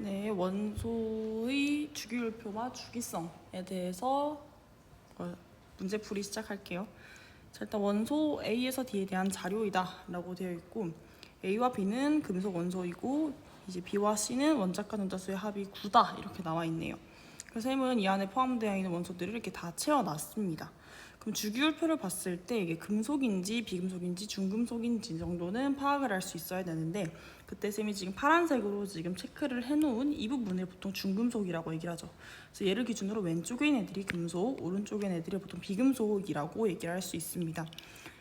네, 원소의 주기율표와 주기성에 대해서 문제풀이 시작할게요. 자, 일단 원소 A에서 D에 대한 자료이다 라고 되어 있고, A와 B는 금속 원소이고 이제 B와 C는 원자과 전자수의 합이 9다 이렇게 나와 있네요. 그래서 쌤은 이 안에 포함되어 있는 원소들을 이렇게 다 채워놨습니다. 그럼 주기율표를 봤을 때 이게 금속인지 비금속인지 중금속인지 정도는 파악을 할 수 있어야 되는데, 그때 쌤이 지금 파란색으로 지금 체크를 해놓은 이 부분을 보통 중금속이라고 얘기를 하죠. 그래서 얘를 기준으로 왼쪽에 있는 애들이 금속, 오른쪽에 있는 애들이 보통 비금속이라고 얘기를 할 수 있습니다.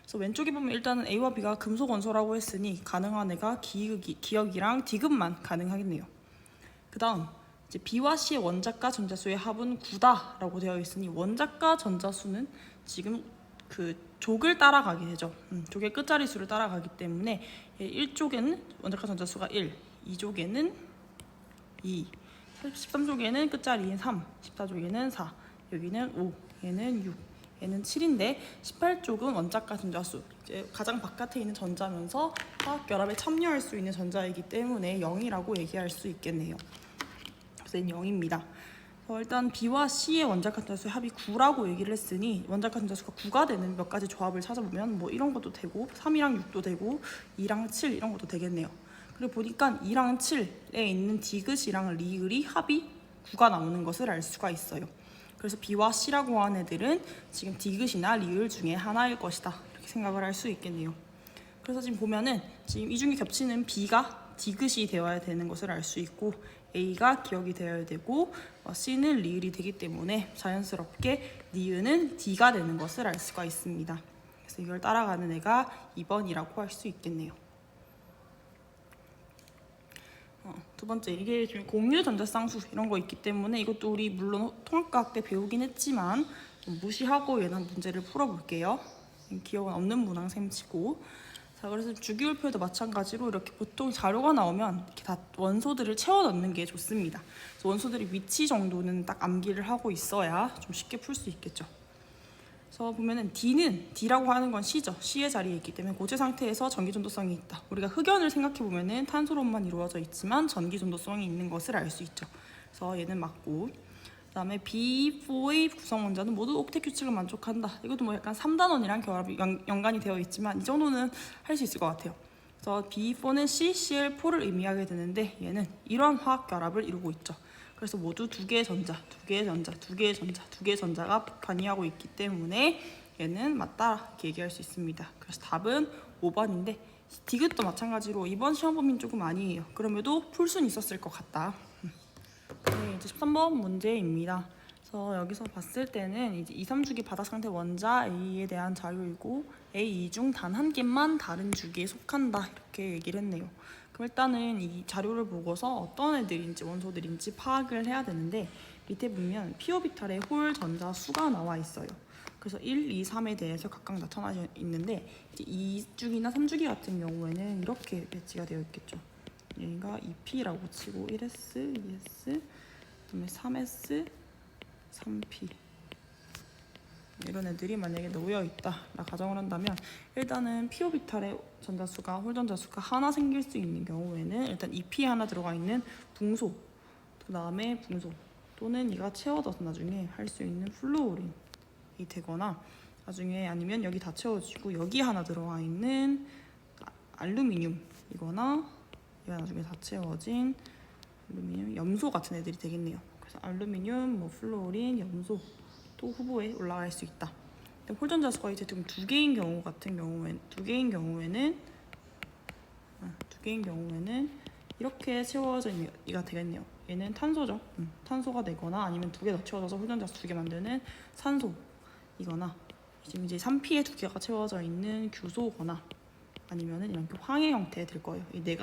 그래서 왼쪽에 보면 일단은 A와 B가 금속 원소라고 했으니 가능한 애가 기역이랑 디귿만 가능하겠네요. 그 다음 이제 B와 C의 원자과 전자수의 합은 9다라고 되어 있으니 원자과 전자수는 지금 그 족을 따라가게 되죠. 족의 끝자리수를 따라가기 때문에 1쪽에는 원자과 전자수가 1, 2쪽에는 2, 13쪽에는 끝자리인 3, 14쪽에는 4, 여기는 5, 얘는 6, 얘는 7인데 18쪽은 원자과 전자수, 이제 가장 바깥에 있는 전자면서 화학 결합에 참여할 수 있는 전자이기 때문에 0이라고 얘기할 수 있겠네요. 그래서 얘는 0입니다. 일단 B와 C의 원자과 전자수의 합이 9라고 얘기를 했으니 원자과 전자수가 9가 되는 몇 가지 조합을 찾아보면 뭐 이런 것도 되고 3이랑 6도 되고 2랑 7 이런 것도 되겠네요. 그리고 보니까 2랑 7에 있는 디귿이랑 리을이 합이 9가 나오는 것을 알 수가 있어요. 그래서 B와 C라고 하는 애들은 지금 디귿이나 리을 중에 하나일 것이다 이렇게 생각을 할 수 있겠네요. 그래서 지금 보면은 지금 이 중에 겹치는 B가 디귿이 되어야 되는 것을 알 수 있고 A가 기역이 되어야 되고 C는 리을이 되기 때문에 자연스럽게 니은은 D가 되는 것을 알 수가 있습니다. 그래서 이걸 따라가는 애가 2번이라고 할 수 있겠네요. 두 번째, 이게 지금 공유 전자쌍수 이런 거 있기 때문에 이것도 우리 물론 통합과학 때 배우긴 했지만 무시하고 얘는 문제를 풀어볼게요. 기억은 없는 문항 셈치고. 자, 그래서 주기율표에도 마찬가지로 이렇게 보통 자료가 나오면 이렇게 다 원소들을 채워 넣는 게 좋습니다. 그래서 원소들의 위치 정도는 딱 암기를 하고 있어야 좀 쉽게 풀 수 있겠죠. 그래서 보면은 D라고 하는 건 C죠. C의 자리에 있기 때문에 고체 상태에서 전기 전도성이 있다. 우리가 흑연을 생각해 보면은 탄소로만 이루어져 있지만 전기 전도성이 있는 것을 알 수 있죠. 그래서 얘는 맞고. 그다음에 B4의 구성 원자는 모두 옥텟 규칙을 만족한다. 이것도 뭐 약간 3단원이랑 결합이 연관이 되어 있지만 이 정도는 할 수 있을 것 같아요. 그래서 B4는 CCl4를 의미하게 되는데 얘는 이러한 화학 결합을 이루고 있죠. 그래서 모두 두 개의 전자, 두 개의 전자, 두 개의 전자, 두 개의 전자가 관여하고 있기 때문에 얘는 맞다 이렇게 얘기할 수 있습니다. 그래서 답은 5번인데 디귿도 마찬가지로 이번 시험 범위는 조금 아니에요. 그럼에도 풀 수는 있었을 것 같다. 네, 이제 13번 문제입니다. 그래서 여기서 봤을 때는 이제 2, 3주기 바닥 상태 원자 A에 대한 자료이고 A2 중 단 한 개만 다른 주기에 속한다 이렇게 얘기를 했네요. 그럼 일단은 이 자료를 보고서 어떤 애들인지 원소들인지 파악을 해야 되는데 밑에 보면 피오비탈에 홀 전자 수가 나와 있어요. 그래서 1, 2, 3에 대해서 각각 나타나 있는데 이제 2주기나 3주기 같은 경우에는 이렇게 배치가 되어 있겠죠. 얘가 2P라고 치고 1S, 2S, 그다음에 3S, 3P 이런 애들이 만약에 놓여 있다라 가정을 한다면 일단은 피오비탈의 전자수가 홀 전자수가 하나 생길 수 있는 경우에는 일단 2P 하나 들어가 있는 붕소, 그 다음에 붕소 또는 얘가 채워져서 나중에 할 수 있는 플루오린이 되거나 나중에 아니면 여기 다 채워지고 여기 하나 들어가 있는 알루미늄이거나 얘가 나중에 다 채워진 알루미늄, 염소 같은 애들이 되겠네요. 그래서 알루미늄, 뭐 플루오린, 염소 또 후보에 올라갈 수 있다. 홀 전자수가 이제 지금 두 개인 경우에는 이렇게 채워진 이가 되겠네요. 얘는 탄소죠. 탄소가 되거나 아니면 두 개 더 채워져서 홀 전자수 두 개 만드는 산소이거나 지금 이제 3P에 두 개가 채워져 있는 규소거나 아니면은 이렇게 황해 형태 될 거예요. 이 네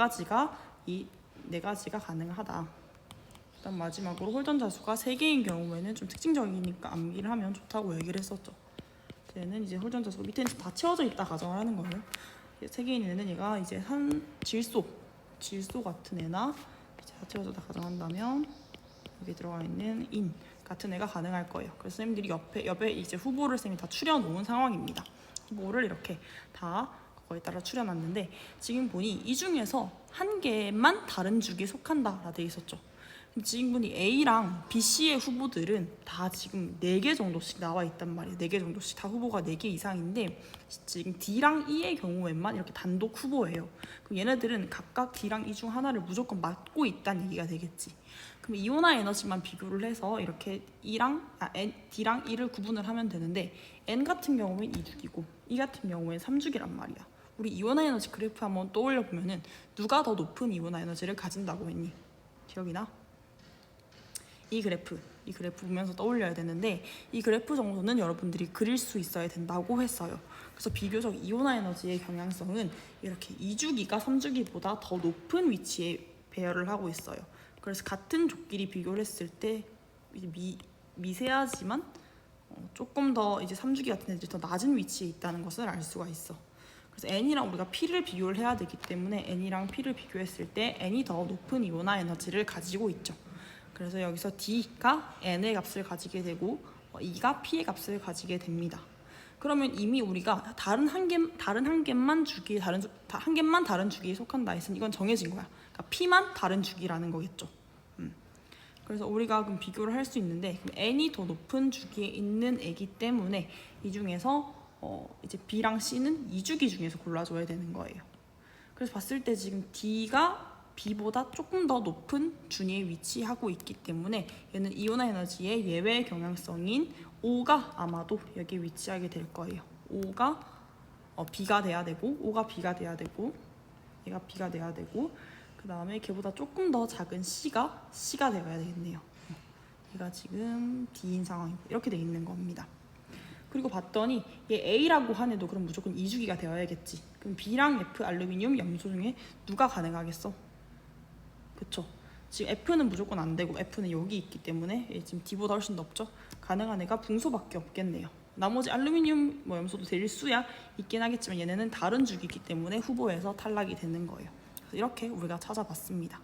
가지가 가능하다. 일단 마지막으로 홀 전자수가 3개인 경우에는 좀 특징적이니까 암기를 하면 좋다고 얘기를 했었죠. 얘는 이제 홀 전자수가 밑에는 다 채워져 있다 가정을 하는 거예요. 3개인 애는 얘가 이제 질소 같은 애나 다 채워져다 가정한다면 여기 들어가 있는 인 같은 애가 가능할 거예요. 그래서 선생님들이 옆에 이제 후보를 쌤이 다 추려놓은 상황입니다. 후보를 이렇게 다 그거에 따라 추려놨는데 지금 보니 이 중에서 한 개만 다른 주기에 속한다라 돼 있었죠. 지인분이 A랑 BC의 후보들은 다 지금 4개 정도씩 나와 있단 말이에요. 4개 정도씩 다 후보가 4개 이상인데 지금 D랑 E의 경우에만 이렇게 단독 후보예요. 그럼 얘네들은 각각 D랑 E 중 하나를 무조건 맡고 있다는 얘기가 되겠지. 그럼 이온화 에너지만 비교를 해서 이렇게 D랑 E를 구분을 하면 되는데 N 같은 경우엔 2주기고 E 같은 경우엔 3주기란 말이야. 우리 이온화 에너지 그래프 한번 떠올려 보면은 누가 더 높은 이온화 에너지를 가진다고 했니? 기억이 나? 이 그래프 보면서 떠올려야 되는데 이 그래프 정도는 여러분들이 그릴 수 있어야 된다고 했어요. 그래서 비교적 이온화 에너지의 경향성은 이렇게 2주기가 3주기보다 더 높은 위치에 배열을 하고 있어요. 그래서 같은 족끼리 비교를 했을 때 미세하지만 조금 더 이제 3주기 같은 애들이 더 낮은 위치에 있다는 것을 알 수가 있어. 그래서 N이랑 우리가 P를 비교를 해야 되기 때문에 N이랑 P를 비교했을 때 N이 더 높은 이온화 에너지를 가지고 있죠. 그래서 여기서 D가 N의 값을 가지게 되고 E가 P의 값을 가지게 됩니다. 그러면 이미 우리가 다른 한 개만 다른 주기에 속한다 했으니 이건 정해진 거야. 그러니까 P만 다른 주기라는 거겠죠. 그래서 우리가 그럼 비교를 할 수 있는데 N이 더 높은 주기에 있는 애기 때문에 이 중에서 이제 B랑 C는 2주기 중에서 골라줘야 되는 거예요. 그래서 봤을 때 지금 D가 B보다 조금 더 높은 준위에 위치하고 있기 때문에 얘는 이온화 에너지의 예외 경향성인 O가 아마도 여기에 위치하게 될 거예요. O가 B가 돼야 되고 O가 B가 돼야 되고 얘가 B가 돼야 되고 그 다음에 걔보다 조금 더 작은 C가 되어야 되겠네요. 얘가 지금 D인 상황이고 이렇게 돼 있는 겁니다. 그리고 봤더니 얘 A라고 한 애도 그럼 무조건 2주기가 되어야겠지. 그럼 B랑 F 알루미늄 염소 중에 누가 가능하겠어? 그쵸? 지금 F는 무조건 안 되고 F는 여기 있기 때문에 지금 D보다 훨씬 높죠? 가능한 애가 붕소밖에 없겠네요. 나머지 알루미늄 염소도 될 수야 있긴 하겠지만 얘네는 다른 주기이기 때문에 후보에서 탈락이 되는 거예요. 그래서 이렇게 우리가 찾아봤습니다.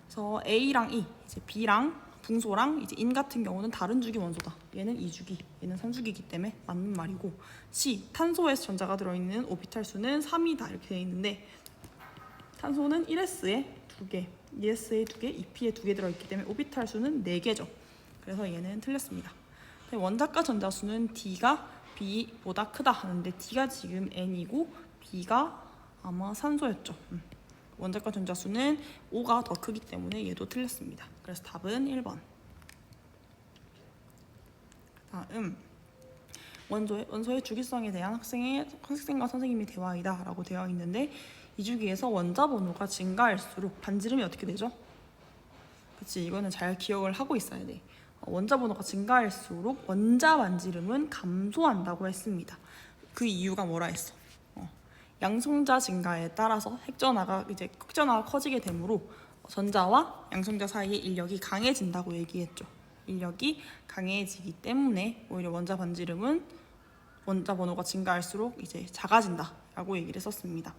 그래서 A랑 E, 이제 B랑 붕소랑 이제 인 같은 경우는 다른 주기 원소다. 얘는 2주기, 얘는 3주기이기 때문에 맞는 말이고 C, 탄소에서 전자가 들어있는 오비탈 수는 3이다 이렇게 되어 있는데 탄소는 1s에 2개, 2s에 2개, 2p에 2개 들어있기 때문에 오비탈 수는 4개죠. 그래서 얘는 틀렸습니다. 원자가 전자 수는 D가 B보다 크다 하는데 D가 지금 N이고 B가 아마 산소였죠. 원자가 전자 수는 O가 더 크기 때문에 얘도 틀렸습니다. 그래서 답은 1번. 다음 원소의 주기성에 대한 학생과 선생님의 대화이다 라고 되어 있는데 이 주기에서 원자 번호가 증가할수록 반지름이 어떻게 되죠? 그치, 이거는 잘 기억을 하고 있어야 돼. 원자 번호가 증가할수록 원자 반지름은 감소한다고 했습니다. 그 이유가 뭐라 했어? 양성자 증가에 따라서 핵전하가 커지게 되므로 전자와 양성자 사이의 인력이 강해진다고 얘기했죠. 인력이 강해지기 때문에 오히려 원자 반지름은 원자 번호가 증가할수록 이제 작아진다라고 얘기를 했었습니다.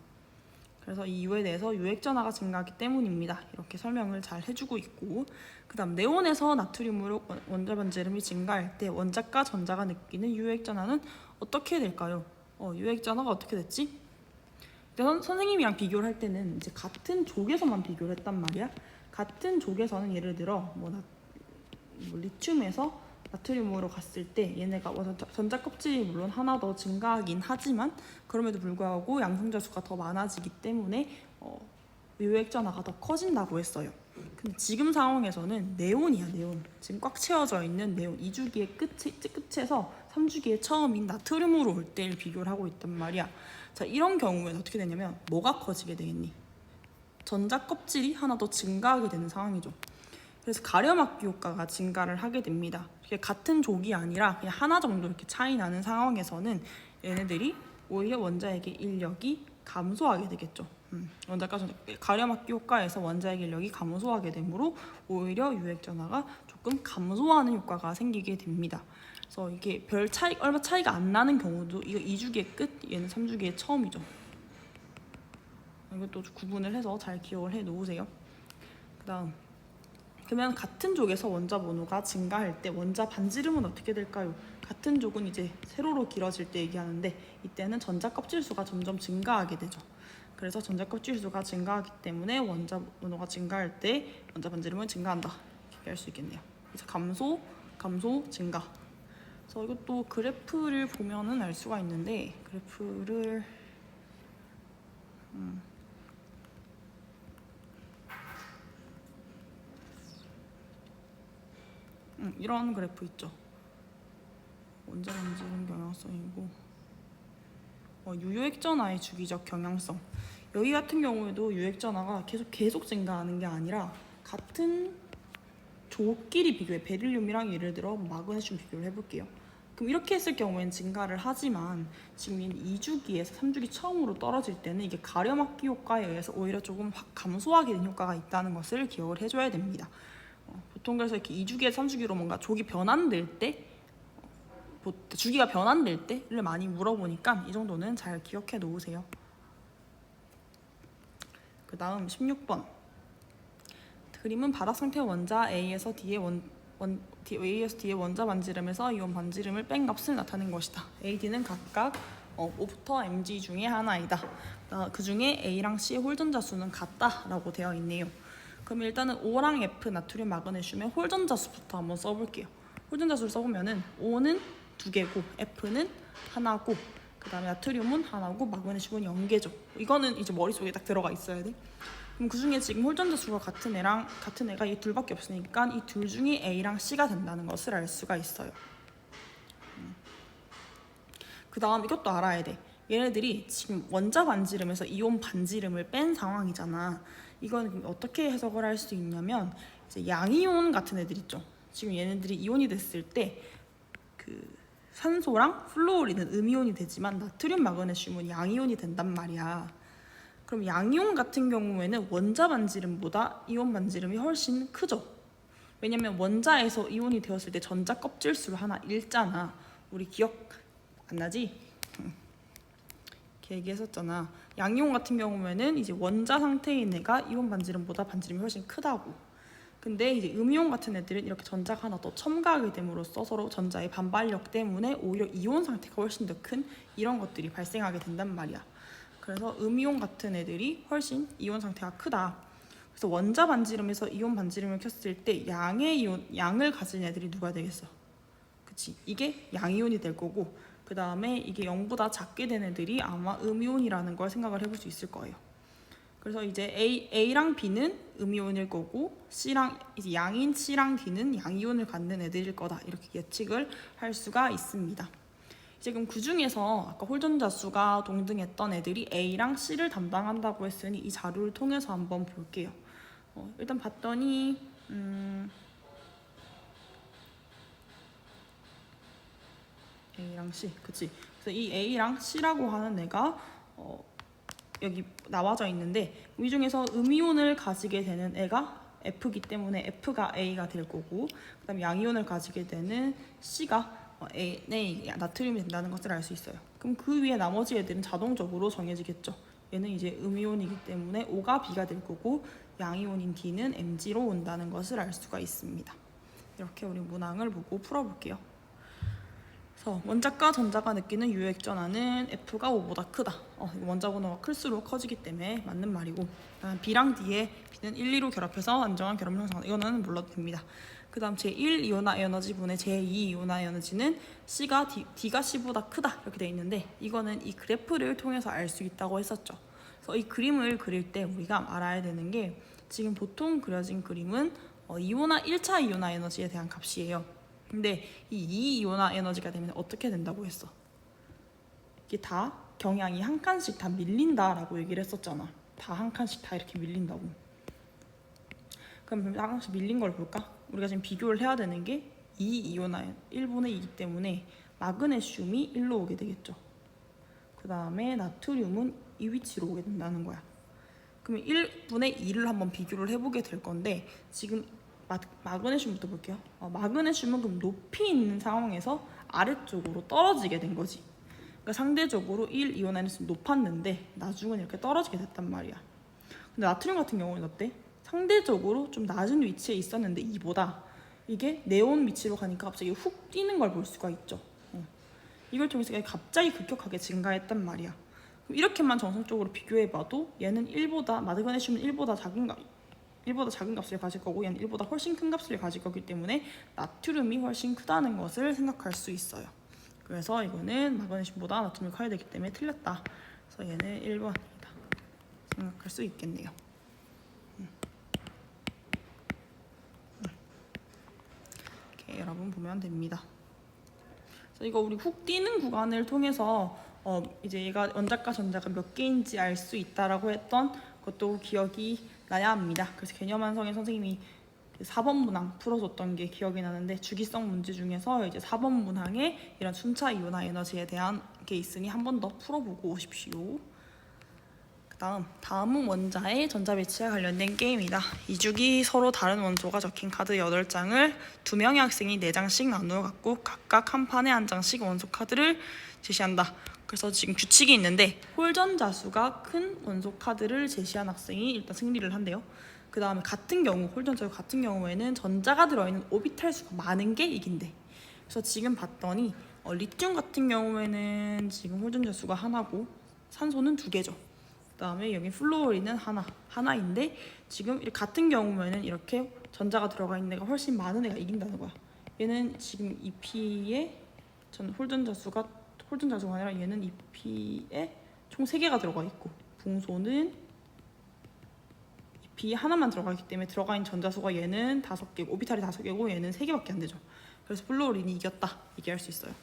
그래서 이 이유에 대해서 유핵전하가 증가하기 때문입니다. 이렇게 설명을 잘 해주고 있고 그다음 네온에서 나트륨으로 원자 반지름이 증가할 때 원자과 전자가 느끼는 유핵전하는 어떻게 될까요? 유핵전하가 어떻게 됐지? 선생님이랑 비교를 할 때는 이제 같은 족에서만 비교를 했단 말이야. 같은 족에서는 예를 들어 리튬에서 나트륨으로 갔을 때 얘네가 전자 껍질이 물론 하나 더 증가하긴 하지만 그럼에도 불구하고 양성자 수가 더 많아지기 때문에 유핵전하가 더 커진다고 했어요. 근데 지금 상황에서는 네온이야. 네온. 지금 꽉 채워져 있는 네온 2주기의 끝에서 3주기의 처음인 나트륨으로 올 때를 비교를 하고 있단 말이야. 자, 이런 경우에는 어떻게 되냐면 뭐가 커지게 되겠니? 전자 껍질이 하나 더 증가하게 되는 상황이죠. 그래서 가려막기 효과가 증가를 하게 됩니다. 같은 족이 아니라 그냥 하나 정도 이렇게 차이 나는 상황에서는 얘네들이 오히려 원자에게 인력이 감소하게 되겠죠. 원자가 가려막기 효과에서 원자의 인력이 감소하게 되므로 오히려 유핵전하가 조금 감소하는 효과가 생기게 됩니다. 그래서 이게 얼마 차이가 안 나는 경우도 이거 2주기의 끝, 얘는 3주기의 처음이죠. 이것도 구분을 해서 잘 기억을 해 놓으세요. 그다음 그러면 같은 족에서 원자 번호가 증가할 때 원자 반지름은 어떻게 될까요? 같은 족은 이제 세로로 길어질 때 얘기하는데 이때는 전자 껍질 수가 점점 증가하게 되죠. 그래서 전자껍질수가 증가하기 때문에 원자 번호가 증가할 때 원자 반지름은 증가한다. 이렇게 할 수 있겠네요. 그래서 감소, 증가. 그래서 이것도 그래프를 보면은 알 수가 있는데 그래프를 이런 그래프 있죠. 원자 반지름 경향성이고 유효액전하의 주기적 경향성. 여기 같은 경우에도 유효액전하가 계속 증가하는 게 아니라 같은 조끼리 비교해 베릴륨이랑 예를 들어 마그네슘 비교를 해볼게요. 그럼 이렇게 했을 경우에는 증가를 하지만 지금 2주기에서 3주기 처음으로 떨어질 때는 이게 가려막기 효과에 의해서 오히려 조금 확 감소하게 된 효과가 있다는 것을 기억을 해줘야 됩니다. 보통 그래서 이렇게 2주기에서 3주기로 뭔가 족이 변환될 때 주기가 변환될 때를 많이 물어보니까 이 정도는 잘 기억해 놓으세요. 그 다음 16번 그림은 바닥 상태 원자 A에서 D의 원자 반지름에서 이온 반지름을 뺀 값을 나타낸 것이다. A, D는 각각 O부터 Mg 중에 하나이다. 그 중에 A랑 C의 홀전자 수는 같다라고 되어 있네요. 그럼 일단은 O랑 F 나트륨 마그네슘의 홀전자 수부터 한번 써볼게요. 홀전자 수를 써보면은 O는 2개고 F는 하나고 그 다음에 나트륨은 하나고 마그네슘은 0개죠. 이거는 이제 머릿속에 딱 들어가 있어야 돼. 그럼 그 중에 지금 홀전자 수가 같은 애가 이 둘밖에 없으니까 이 둘 중에 A랑 C가 된다는 것을 알 수가 있어요. 그 다음 이것도 알아야 돼. 얘네들이 지금 원자 반지름에서 이온 반지름을 뺀 상황이잖아. 이건 어떻게 해석을 할 수 있냐면 이제 양이온 같은 애들 있죠. 지금 얘네들이 이온이 됐을 때 그 산소랑 플루오린은 음이온이 되지만 나트륨 마그네슘은 양이온이 된단 말이야. 그럼 양이온 같은 경우에는 원자 반지름보다 이온 반지름이 훨씬 크죠. 왜냐면 원자에서 이온이 되었을 때 전자 껍질수를 하나 잃잖아. 우리 기억 안 나지? 이렇게 얘기했었잖아. 양이온 같은 경우에는 이제 원자 상태인 애가 이온 반지름보다 반지름이 훨씬 크다고. 근데 이제 음이온 같은 애들은 이렇게 전자가 하나 더 첨가하게 됨으로써 서로 전자의 반발력 때문에 오히려 이온 상태가 훨씬 더 큰 이런 것들이 발생하게 된단 말이야. 그래서 음이온 같은 애들이 훨씬 이온 상태가 크다. 그래서 원자 반지름에서 이온 반지름을 켰을 때 양을 가진 애들이 누가 되겠어? 그치? 이게 양이온이 될 거고 그 다음에 이게 0보다 작게 된 애들이 아마 음이온이라는 걸 생각을 해볼 수 있을 거예요. 그래서 이제 A랑 B는 음이온일 거고 C랑 이제 양인 C랑 D는 양이온을 갖는 애들일 거다. 이렇게 예측을 할 수가 있습니다. 지금 그 중에서 아까 홀전자 수가 동등했던 애들이 A랑 C를 담당한다고 했으니 이 자료를 통해서 한번 볼게요. 일단 봤더니 A랑 C, 그치? 그래서 이 A랑 C라고 하는 애가 여기 나와져 있는데 이 중에서 음이온을 가지게 되는 애가 F기 때문에 F가 A가 될 거고 그 다음에 양이온을 가지게 되는 C가 나트륨이 된다는 것을 알 수 있어요. 그럼 그 위에 나머지 애들은 자동적으로 정해지겠죠. 얘는 이제 음이온이기 때문에 O가 B가 될 거고 양이온인 D는 Mg로 온다는 것을 알 수가 있습니다. 이렇게 우리 문항을 보고 풀어볼게요. 그래서 원자과 전자가 느끼는 유효액전하는 F가 O보다 크다. 원자 번호가 클수록 커지기 때문에 맞는 말이고 B랑 D의 B는 1, 2로 결합해서 안정한 결합 형성. 이거는 몰라도 됩니다. 그 다음 제1 이온화 에너지 분의 제2 이온화 에너지는 D가 C보다 크다 이렇게 되어 있는데 이거는 이 그래프를 통해서 알 수 있다고 했었죠. 그래서 이 그림을 그릴 때 우리가 알아야 되는 게 지금 보통 그려진 그림은 1차 이온화 에너지에 대한 값이에요. 근데 이 2이온화 에너지가 되면 어떻게 된다고 했어? 이게 다 경향이 한 칸씩 다 밀린다라고 얘기를 했었잖아. 다 한 칸씩 다 이렇게 밀린다고. 그럼 한 칸씩 밀린 걸 볼까? 우리가 지금 비교를 해야 되는 게 2이온화 1분의 2이기 때문에 마그네슘이 1로 오게 되겠죠. 그 다음에 나트륨은 이 위치로 오게 된다는 거야. 그러면 1분의 2를 한번 비교를 해보게 될 건데 지금 마그네슘부터 볼게요. 마그네슘은 그럼 높이 있는 상황에서 아래쪽으로 떨어지게 된 거지. 그러니까 상대적으로 1 이온화에너지는 높았는데 나중은 이렇게 떨어지게 됐단 말이야. 근데 나트륨 같은 경우는 어때? 상대적으로 좀 낮은 위치에 있었는데 이보다 이게 네온 위치로 가니까 갑자기 훅 뛰는 걸 볼 수가 있죠. 이걸 통해서 갑자기 급격하게 증가했단 말이야. 이렇게만 정성적으로 비교해봐도 얘는 1보다 마그네슘은 1보다 작은 값을 가질 거고 얘는 1보다 훨씬 큰 값을 가질 거기 때문에 나트륨이 훨씬 크다는 것을 생각할 수 있어요. 그래서 이거는 마그네슘보다 나트륨이 커야 되기 때문에 틀렸다. 그래서 얘는 1번이다 생각할 수 있겠네요. 이렇게 여러분 보면 됩니다. 그래서 이거 우리 훅 뛰는 구간을 통해서 이제 얘가 원자과 전자가 몇 개인지 알 수 있다라고 했던 것도 기억이 나야 합니다. 그래서 개념 완성에 선생님이 4번 문항 풀어줬던 게 기억이 나는데 주기성 문제 중에서 이제 4번 문항에 이런 순차 이온화 에너지에 대한 게 있으니 한 번 더 풀어보고 오십시오. 다음은 원자의 전자 배치와 관련된 게임이다. 2주기 서로 다른 원소가 적힌 카드 8장을 2명의 학생이 4장씩 나누어 갖고 각각 한 판에 한 장씩 원소 카드를 제시한다. 그래서 지금 규칙이 있는데 홀전자 수가 큰 원소 카드를 제시한 학생이 일단 승리를 한대요. 그 다음에 같은 경우 홀전자 같은 경우에는 전자가 들어있는 오비탈 수가 많은 게 이긴대. 그래서 지금 봤더니 리튬 같은 경우에는 지금 홀전자 수가 하나고 산소는 2개죠. 그다음에 여기 플루오린은 하나인데 지금 같은 경우에는 이렇게 전자가 들어가 있는 애가 훨씬 많은 애가 이긴다는 거야. 얘는 지금 2P에 홀전자 수가 아니라 얘는 2P에 총 3개가 들어가 있고 붕소는 2P에 하나만 들어가기 때문에 들어가 있는 전자 수가 얘는 5개고 오비탈이 5개고 얘는 3개밖에 안 되죠. 그래서 플루오린이 이겼다 얘기할 수 있어요.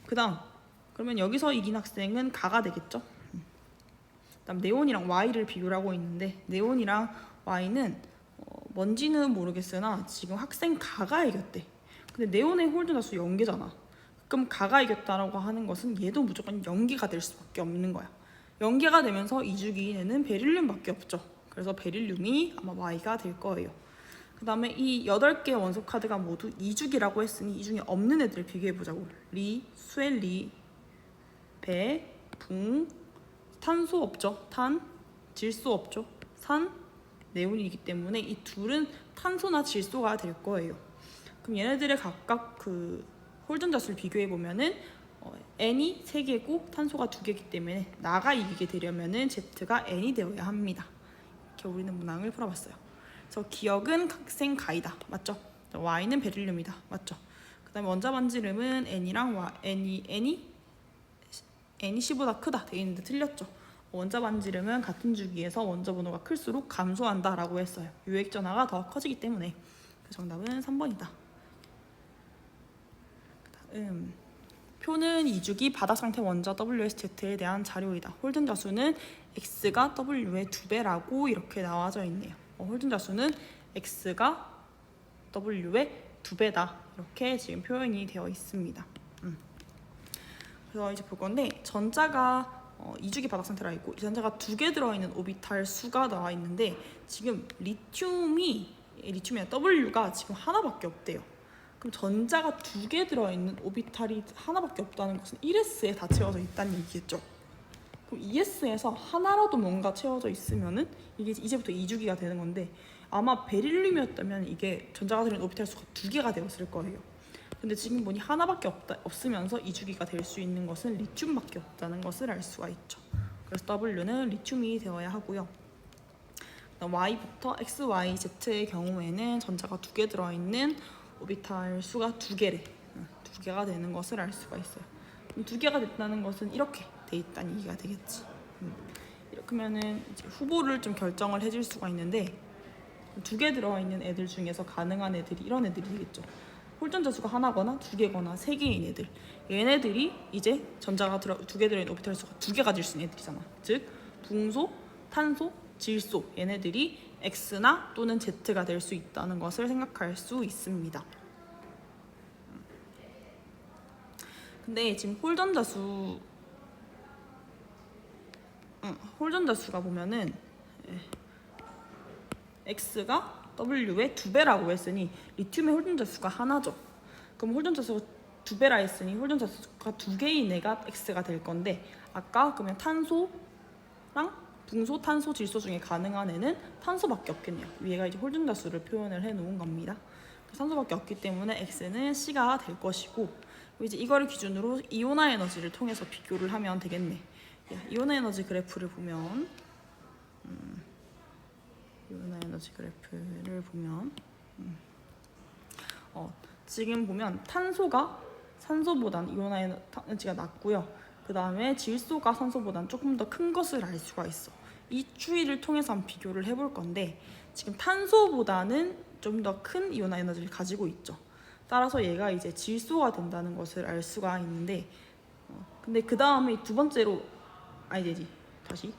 그러면 여기서 이긴 학생은 가가 되겠죠. 그다음 네온이랑 Y를 비교를 하고 있는데 네온이랑 Y는 뭔지는 모르겠으나 지금 학생 가가 이겼대. 근데 네온의 홀전자 수 0개잖아. 그럼 가가 이겼다라고 하는 것은 얘도 무조건 0개가 될 수밖에 없는 거야. 0개가 되면서 2주기에는 베릴륨밖에 없죠. 그래서 베릴륨이 아마 Y가 될 거예요. 그 다음에 이 8개의 원소 카드가 모두 2주기라고 했으니 이 중에 없는 애들을 비교해보자고. 수엘리, 배, 붕, 탄소 없죠. 질소 없죠. 산, 네온이기 때문에 이 둘은 탄소나 질소가 될 거예요. 그럼 얘네들의 각각 그 홀전자 수를 비교해 보면은 N이 3개고 탄소가 2개이기 때문에 나가 이기게 되려면은 Z가 N이 되어야 합니다. 이렇게 우리는 문항을 풀어봤어요. 그래서 기억은 학생 가이다. 맞죠? Y는 베릴륨이다. 맞죠? 그다음에 원자 반지름은 N이랑 N이 C보다 크다 되어 있는데 틀렸죠. 원자 반지름은 같은 주기에서 원자 번호가 클수록 감소한다라고 했어요. 유액 전하가 더 커지기 때문에. 그 정답은 3번이다. 그다음 표는 2주기 바닥 상태 원자 WSZ에 대한 자료이다. 홀전자 수는 X가 W의 2배라고 이렇게 나와져 있네요. 홀전자 수는 X가 W의 2배다. 이렇게 지금 표현이 되어 있습니다. 그래서 이제 볼 건데 전자가 2주기 바닥 상태라 있고 이 전자가 2개 들어있는 오비탈 수가 나와 있는데 지금 리튬이나 W가 지금 하나밖에 없대요. 그럼 전자가 2개 들어있는 오비탈이 하나밖에 없다는 것은 1s에 다 채워져 있다는 얘기겠죠. 그럼 2s에서 하나라도 뭔가 채워져 있으면은 이게 이제부터 2주기가 되는 건데 아마 베릴륨이었다면 이게 전자가 들어있는 오비탈 수가 2개가 되었을 거예요. 근데 지금 보니 하나밖에 없으면서 2주기가 될 수 있는 것은 리튬밖에 없다는 것을 알 수가 있죠. 그래서 W는 리튬이 되어야 하고요. Y부터 X, Y, Z의 경우에는 전자가 2개 들어있는 오비탈 수가 2개래. 2개가 되는 것을 알 수가 있어요. 그럼 2개가 됐다는 것은 이렇게 돼 있다는 얘기가 되겠지. 이렇게 하면은 이제 후보를 좀 결정을 해줄 수가 있는데 2개 들어있는 애들 중에서 가능한 애들이 이런 애들이 되겠죠. 홀전자 수가 하나거나 2개거나 3개인 애들. 얘네들이 이제 전자가 2개 들어있는 오비탈 수가 2개가 될 수 있는 애들이잖아. 즉 붕소, 탄소, 질소 얘네들이 X나 또는 Z가 될 수 있다는 것을 생각할 수 있습니다. 근데 지금 홀전자 수가 보면은 X가 W의 2배라고 했으니 리튬의 홀전자 수가 하나죠. 그럼 홀전자 수가 2배라 했으니 홀전자 수가 2개인 애가 X가 될 건데 아까 그러면 탄소랑 붕소, 탄소, 질소 중에 가능한 애는 탄소밖에 없겠네요. 위에가 이제 홀전자 수를 표현을 해 놓은 겁니다. 탄소밖에 없기 때문에 X는 C가 될 것이고 이제 이거를 기준으로 이온화 에너지를 통해서 비교를 하면 되겠네. 이온 에너지 그래프를 보면 이온 에너지 그래프를 보면 지금 보면 탄소가 산소보단 이온 에너지가 낮고요. 그 다음에 질소가 산소보단 조금 더 큰 것을 알 수가 있어. 이 추이를 통해서 한번 비교를 해볼 건데 지금 탄소보다는 좀 더 큰 이온 에너지를 가지고 있죠. 따라서 얘가 이제 질소가 된다는 것을 알 수가 있는데 근데 그 다음에 두 번째로 되지. 다시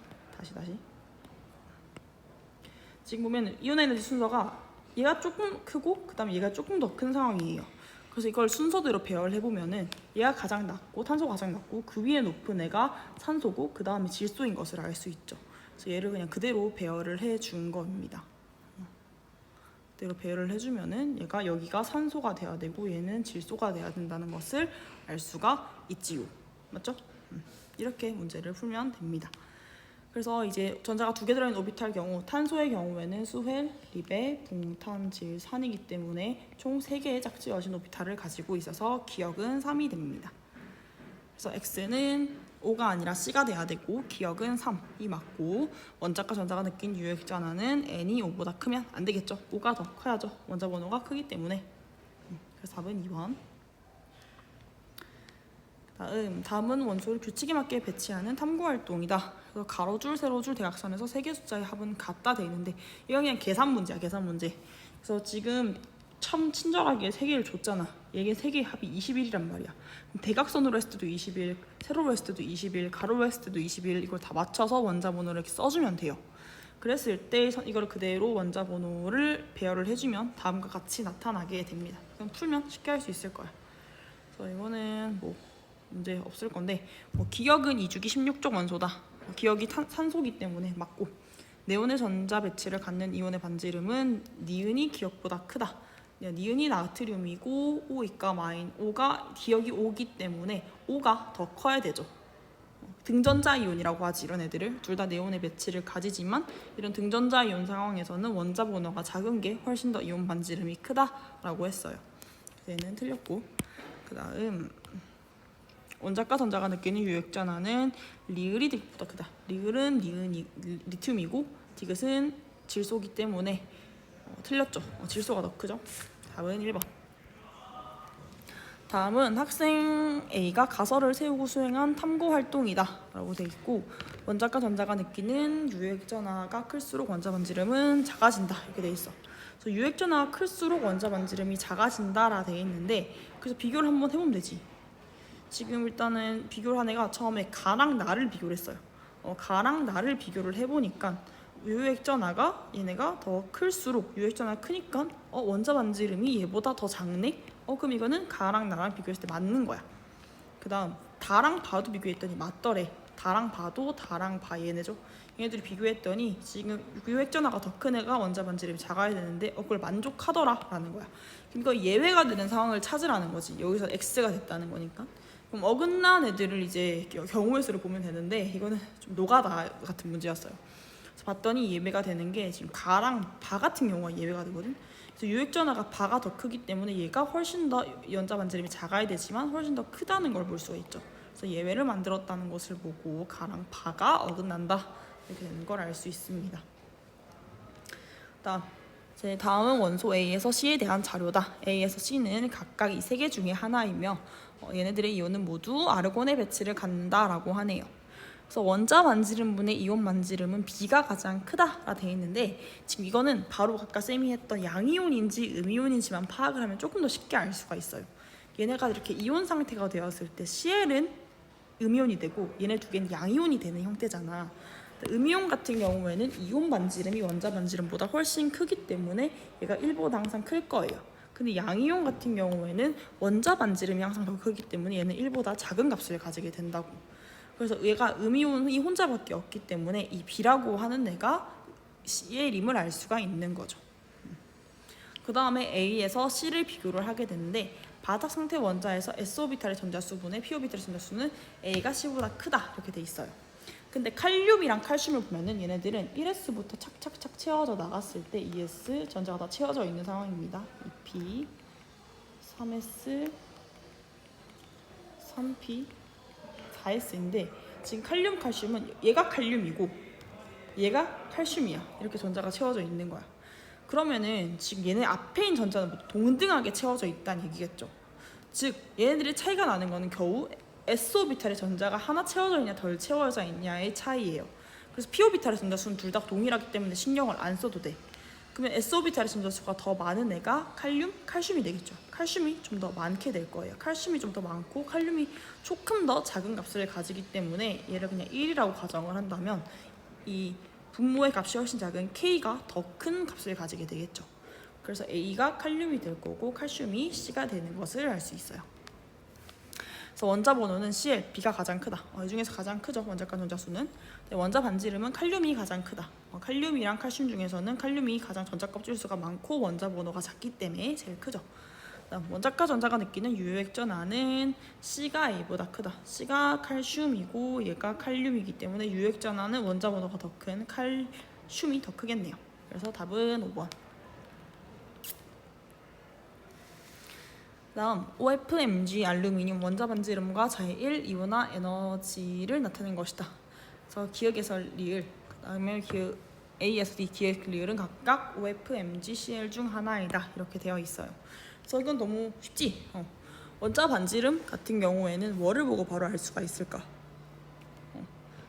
지금 보면 이온 에너지 순서가 얘가 조금 크고 그 다음에 얘가 조금 더 큰 상황이에요. 그래서 이걸 순서대로 배열을 해보면은 얘가 가장 낮고 탄소가 가장 낮고 그 위에 높은 애가 산소고 그 다음에 질소인 것을 알 수 있죠. 그래서 얘를 그냥 그대로 배열을 해준 겁니다. 그대로 배열을 해주면은 얘가 여기가 산소가 돼야 되고 얘는 질소가 돼야 된다는 것을 알 수가 있지요. 맞죠? 이렇게 문제를 풀면 됩니다. 그래서 이제 전자가 두 개 들어있는 오비탈 경우 탄소의 경우에는 수헬, 리베, 붕탄, 질, 산이기 때문에 총 3개의 짝지 여신 오비탈을 가지고 있어서 기억은 3이 됩니다. 그래서 X는 O가 아니라 C가 돼야 되고 기억은 3이 맞고 원자과 전자가 느낀 유효액 전하는 N이 O보다 크면 안 되겠죠. O가 더 커야죠. 원자 번호가 크기 때문에. 그래서 답은 2번. 다음은 원소를 규칙에 맞게 배치하는 탐구 활동이다. 그래서 가로줄, 세로줄, 대각선에서 3개 숫자의 합은 같다 돼 있는데 이건 그냥 계산 문제야, 계산 문제. 그래서 지금 참 친절하게 3개를 줬잖아. 얘게 3개의 합이 21이란 말이야. 대각선으로 했을 때도 21, 세로로 했을 때도 21, 가로로 했을 때도 21 이걸 다 맞춰서 원자 번호를 이렇게 써주면 돼요. 그랬을 때 이걸 그대로 원자 번호를 배열을 해주면 다음과 같이 나타나게 됩니다. 그럼 풀면 쉽게 할 수 있을 거야. 그래서 이거는 문제 없을 건데 기억은 2주기 16족 원소다. 기억이 산소기 때문에 맞고 네온의 전자 배치를 갖는 이온의 반지름은 니은이 기억보다 크다. 니은이 나트륨이고 O이가 마인 O가 기억이 O기 때문에 O가 더 커야 되죠. 등전자 이온이라고 하지. 이런 애들을 둘 다 네온의 배치를 가지지만 이런 등전자 이온 상황에서는 원자 번호가 작은 게 훨씬 더 이온 반지름이 크다라고 했어요. 얘는 틀렸고 그 다음 원자과 전자가 느끼는 유효액 전하는 리을이 딕보다 크다. 리을은 리튬이고 디귿은 질소기 때문에 틀렸죠. 질소가 더 크죠. 답은 1번. 다음은 학생 A가 가설을 세우고 수행한 탐구 활동이다 라고 돼 있고 원자과 전자가 느끼는 유효액 전하가 클수록 원자 반지름은 작아진다 이렇게 돼 있어. 그래서 유효액 전하가 클수록 원자 반지름이 작아진다라 돼 있는데 그래서 비교를 한번 해보면 되지. 지금 일단은 비교를 한 애가 처음에 가랑 나를 비교를 했어요. 가랑 나를 비교를 해보니까 유효액 전하가 얘네가 더 클수록 유효액 전하가 크니까 원자 반지름이 얘보다 더 작네? 그럼 이거는 가랑 나랑 비교했을 때 맞는 거야. 그 다음 다랑 바도 비교했더니 맞더래. 다랑 바도 다랑 바 얘네죠. 얘네들이 비교했더니 지금 유효액 전하가 더 큰 애가 원자 반지름이 작아야 되는데 그걸 만족하더라 라는 거야. 그러니까 예외가 되는 상황을 찾으라는 거지. 여기서 X가 됐다는 거니까. 그럼 어긋난 애들을 이제 경우의 수를 보면 되는데 이거는 좀 노가다 같은 문제였어요. 그래서 봤더니 예외가 되는 게 지금 가랑 바 같은 경우가 예외가 되거든. 그래서 유효액 전하가 바가 더 크기 때문에 얘가 훨씬 더 원자 반지름이 작아야 되지만 훨씬 더 크다는 걸 볼 수가 있죠. 그래서 예외를 만들었다는 것을 보고 가랑 바가 어긋난다 이렇게 되는 걸 알 수 있습니다. 다음은 원소 A에서 C에 대한 자료다. A에서 C는 각각 이 3개 중에 하나이며 얘네들의 이온은 모두 아르곤의 배치를 갖는다라고 하네요. 그래서 원자 반지름분의 이온 반지름은 B가 가장 크다라 되어 있는데 지금 이거는 바로 아까 쌤이 했던 양이온인지 음이온인지만 파악을 하면 조금 더 쉽게 알 수가 있어요. 얘네가 이렇게 이온 상태가 되었을 때 Cl은 음이온이 되고 얘네 두 개는 양이온이 되는 형태잖아. 음이온 같은 경우에는 이온 반지름이 원자 반지름보다 훨씬 크기 때문에 얘가 1보다 항상 클 거예요. 근데 양이온 같은 경우에는 원자 반지름이 항상 더 크기 때문에 얘는 1보다 작은 값을 가지게 된다고. 그래서 얘가 음이온이 혼자밖에 없기 때문에 이 B라고 하는 애가 C의 림을 알 수가 있는 거죠. 그 다음에 A에서 C를 비교를 하게 되는데 바닥 상태 원자에서 S오비탈의 전자수분의 P오비탈의 전자수는 A가 C보다 크다 이렇게 돼 있어요. 근데 칼륨이랑 칼슘을 보면은 얘네들은 1s부터 착착착 채워져 나갔을 때 2s 전자가 다 채워져 있는 상황입니다. 2p, 3s, 3p, 4s인데 지금 칼륨, 칼슘은 얘가 칼륨이고 얘가 칼슘이야. 이렇게 전자가 채워져 있는 거야. 그러면은 지금 얘네 앞에 있는 전자는 모두 동등하게 채워져 있다는 얘기겠죠. 즉 얘네들의 차이가 나는 거는 겨우 S오비탈의 전자가 하나 채워져 있냐 덜 채워져 있냐의 차이예요. 그래서 P오비탈의 전자수는 둘 다 동일하기 때문에 신경을 안 써도 돼. 그러면 S오비탈의 전자수가 더 많은 애가 칼륨, 칼슘이 되겠죠. 칼슘이 좀 더 많게 될 거예요. 칼슘이 좀 더 많고 칼륨이 조금 더 작은 값을 가지기 때문에 얘를 그냥 1이라고 가정을 한다면 이 분모의 값이 훨씬 작은 K가 더 큰 값을 가지게 되겠죠. 그래서 A가 칼륨이 될 거고 칼슘이 C가 되는 것을 알 수 있어요. 그래서 원자 번호는 Cl, B가 가장 크다. 이 중에서 가장 크죠. 원자간 전자수는. 원자 반지름은 칼륨이 가장 크다. 칼륨이랑 칼슘 중에서는 칼륨이 가장 전자 껍질수가 많고 원자 번호가 작기 때문에 제일 크죠. 원자과 전자가 느끼는 유효액전하는 C가 A보다 크다. C가 칼슘이고 얘가 칼륨이기 때문에 유효액전하는 원자 번호가 더 큰 칼슘이 더 크겠네요. 그래서 답은 5번. 다음 OFMG 알루미늄 원자 반지름과 제1 이온화 에너지를 나타낸 것이다. 그래서 기억에서 리을, 그다음에 A에서 D, D의 리을은 각각 OFMG, CL 중 하나이다. 이렇게 되어 있어요. 그래서 이건 너무 쉽지? 원자 반지름 같은 경우에는 뭐를 보고 바로 알 수가 있을까?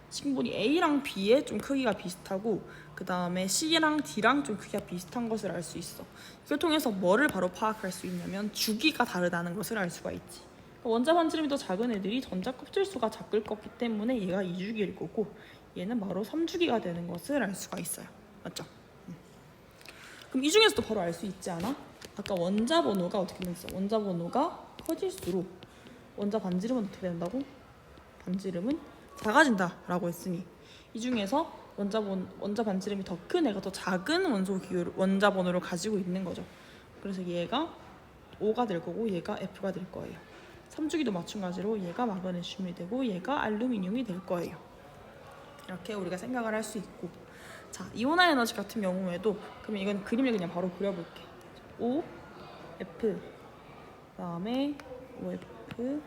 지금 보니 A랑 B의 좀 크기가 비슷하고 그 다음에 C랑 D랑 좀 크기가 비슷한 것을 알 수 있어. 이걸 통해서 뭐를 바로 파악할 수 있냐면 주기가 다르다는 것을 알 수가 있지. 원자 반지름이 더 작은 애들이 전자 껍질수가 작을 거기 때문에 얘가 2주기일 거고 얘는 바로 3주기가 되는 것을 알 수가 있어요. 맞죠? 그럼 이 중에서도 바로 알 수 있지 않아? 아까 원자 번호가 어떻게 됐어? 원자 번호가 커질수록 원자 반지름은 어떻게 된다고? 반지름은 작아진다라고 했으니 이 중에서 원자 반지름이 더 큰 애가 더 작은 원자 번호를 가지고 있는 거죠. 그래서 얘가 O가 될 거고 얘가 F가 될 거예요. 3주기도 마찬가지로 얘가 마그네슘이 되고 얘가 알루미늄이 될 거예요. 이렇게 우리가 생각을 할 수 있고, 자 이온화 에너지 같은 경우에도 그러면 이건 그림을 그냥 바로 그려볼게. O, F, 그다음에 OF,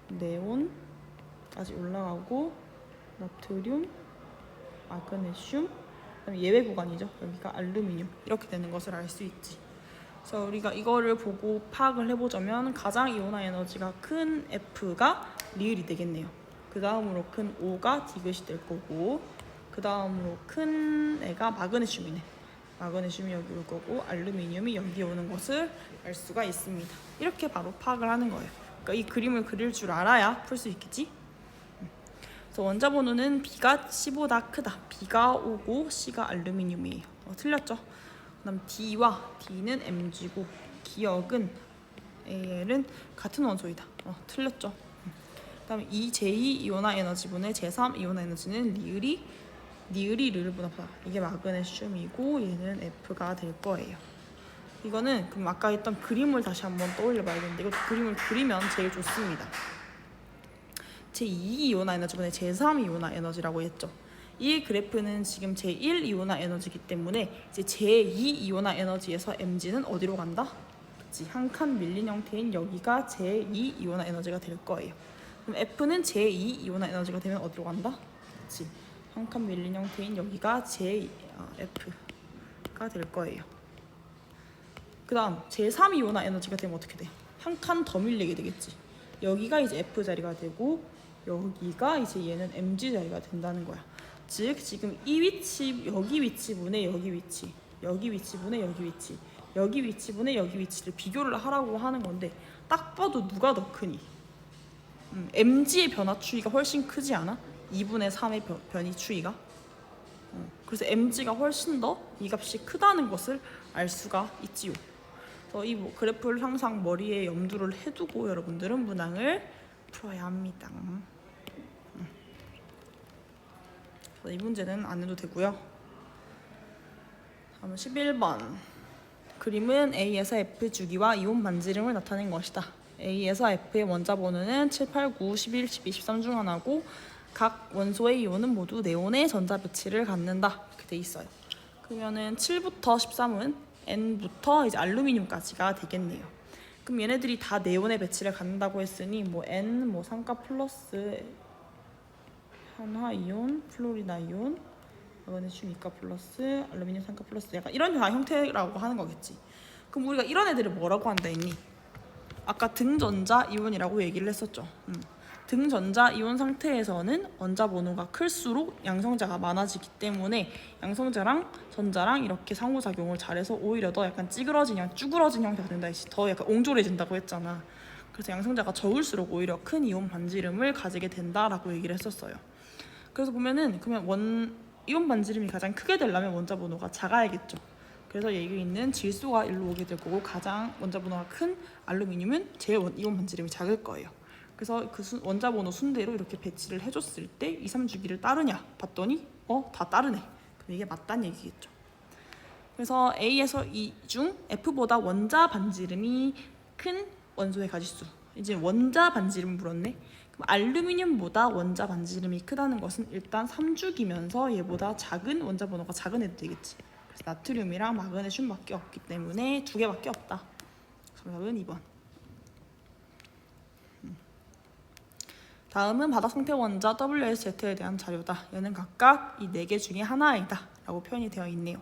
네온까지 올라가고 나트륨, 마그네슘, 그다음에 예외 구간이죠. 여기가 알루미늄 이렇게 되는 것을 알 수 있지. 그래서 우리가 이거를 보고 파악을 해보자면 가장 이온화 에너지가 큰 F가 리을이 되겠네요. 그 다음으로 큰 O가 디귿이 될 거고 그 다음으로 큰 애가 마그네슘이네. 마그네슘이 여기 올 거고 알루미늄이 여기 오는 것을 알 수가 있습니다. 이렇게 바로 파악을 하는 거예요. 그러니까 이 그림을 그릴 줄 알아야 풀 수 있겠지? 그래서 원자 번호는 B가 C보다 크다. B가 O고 C가 알루미늄이에요. 틀렸죠? 그다음 D와 D는 Mg고 기억은 Al은 같은 원소이다. 틀렸죠? 그다음에 이 제2 이온화 에너지분의 제3 이온화 에너지는 니을이 르르보다 크다. 이게 마그네슘이고 얘는 F가 될 거예요. 이거는 그럼 아까 했던 그림을 다시 한번 떠올려 봐야겠는데 이것도 그림을 그리면 제일 좋습니다. 제2 이온화 에너지분의 제3 이온화 에너지라고 했죠. 이 그래프는 지금 제1 이온화 에너지이기 때문에 이제 제2 이온화 에너지에서 mg는 어디로 간다? 그치, 한 칸 밀린 형태인 여기가 제2 이온화 에너지가 될 거예요. 그럼 F는 제2 이온화 에너지가 되면 어디로 간다? 그치, 한 칸 밀린 형태인 여기가 F가 될 거예요. 그 다음 제3 이온화 에너지가 되면 어떻게 돼? 한 칸 더 밀리게 되겠지. 여기가 이제 F 자리가 되고 여기가 이제 얘는 mg 자리가 된다는 거야. 즉 지금 이 위치, 여기 위치분의 여기 위치, 여기 위치분의 여기 위치, 여기 위치분의 여기 위치를 비교를 하라고 하는 건데 딱 봐도 누가 더 크니? mg의 변화 추이가 훨씬 크지 않아? 2분의 3의 변이 추이가? 그래서 mg가 훨씬 더 이 값이 크다는 것을 알 수가 있지요. 그래서 이 그래프를 항상 머리에 염두를 해두고 여러분들은 문항을 풀어야 합니다. 이 문제는 안 해도 되고요. 다음 11번. 그림은 A에서 F 주기와 이온 반지름을 나타낸 것이다. A에서 F의 원자 번호는 7, 8, 9, 11, 12, 13 중 하나고 각 원소의 이온은 모두 네온의 전자 배치를 갖는다. 이렇게 돼 있어요. 그러면은 7부터 13은 N부터 이제 알루미늄까지가 되겠네요. 그럼 얘네들이 다 네온의 배치를 갖는다고 했으니 뭐 N, 뭐 3가 플러스 산화이온, 플로리다이온, 마그네슘 2가 플러스, 알루미늄 3가 플러스, 약간 이런 형태라고 하는 거겠지. 그럼 우리가 이런 애들을 뭐라고 한다 했니? 아까 등전자 이온이라고 얘기를 했었죠. 등전자 이온 상태에서는 원자 번호가 클수록 양성자가 많아지기 때문에 양성자랑 전자랑 이렇게 상호작용을 잘해서 오히려 더 약간 쭈그러진 형태가 된다 했지. 더 약간 옹졸해진다고 했잖아. 그래서 양성자가 적을수록 오히려 큰 이온 반지름을 가지게 된다라고 얘기를 했었어요. 그래서 보면은 그러면 이온 반지름이 가장 크게 되려면 원자 번호가 작아야겠죠. 그래서 여기 있는 질소가 일로 오게 될 거고, 가장 원자 번호가 큰 알루미늄은 제일 이온 반지름이 작을 거예요. 그래서 그 원자 번호 순대로 이렇게 배치를 해줬을 때 2, 3주기를 따르냐 봤더니 다 따르네. 그럼 이게 맞다는 얘기겠죠. 그래서 A에서 E 중 F보다 원자 반지름이 큰 원소의 가지수. 이제 원자 반지름 물었네. 그럼 알루미늄보다 원자 반지름이 크다는 것은 일단 3주기면서 얘보다 작은 원자 번호가 작은 애도 되겠지. 그래서 나트륨이랑 마그네슘밖에 없기 때문에 2개밖에 없다. 정답은 2번. 다음은 바닥 상태 원자 WSZ에 대한 자료다. 얘는 각각 이 4개 중에 하나이다 라고 표현이 되어 있네요.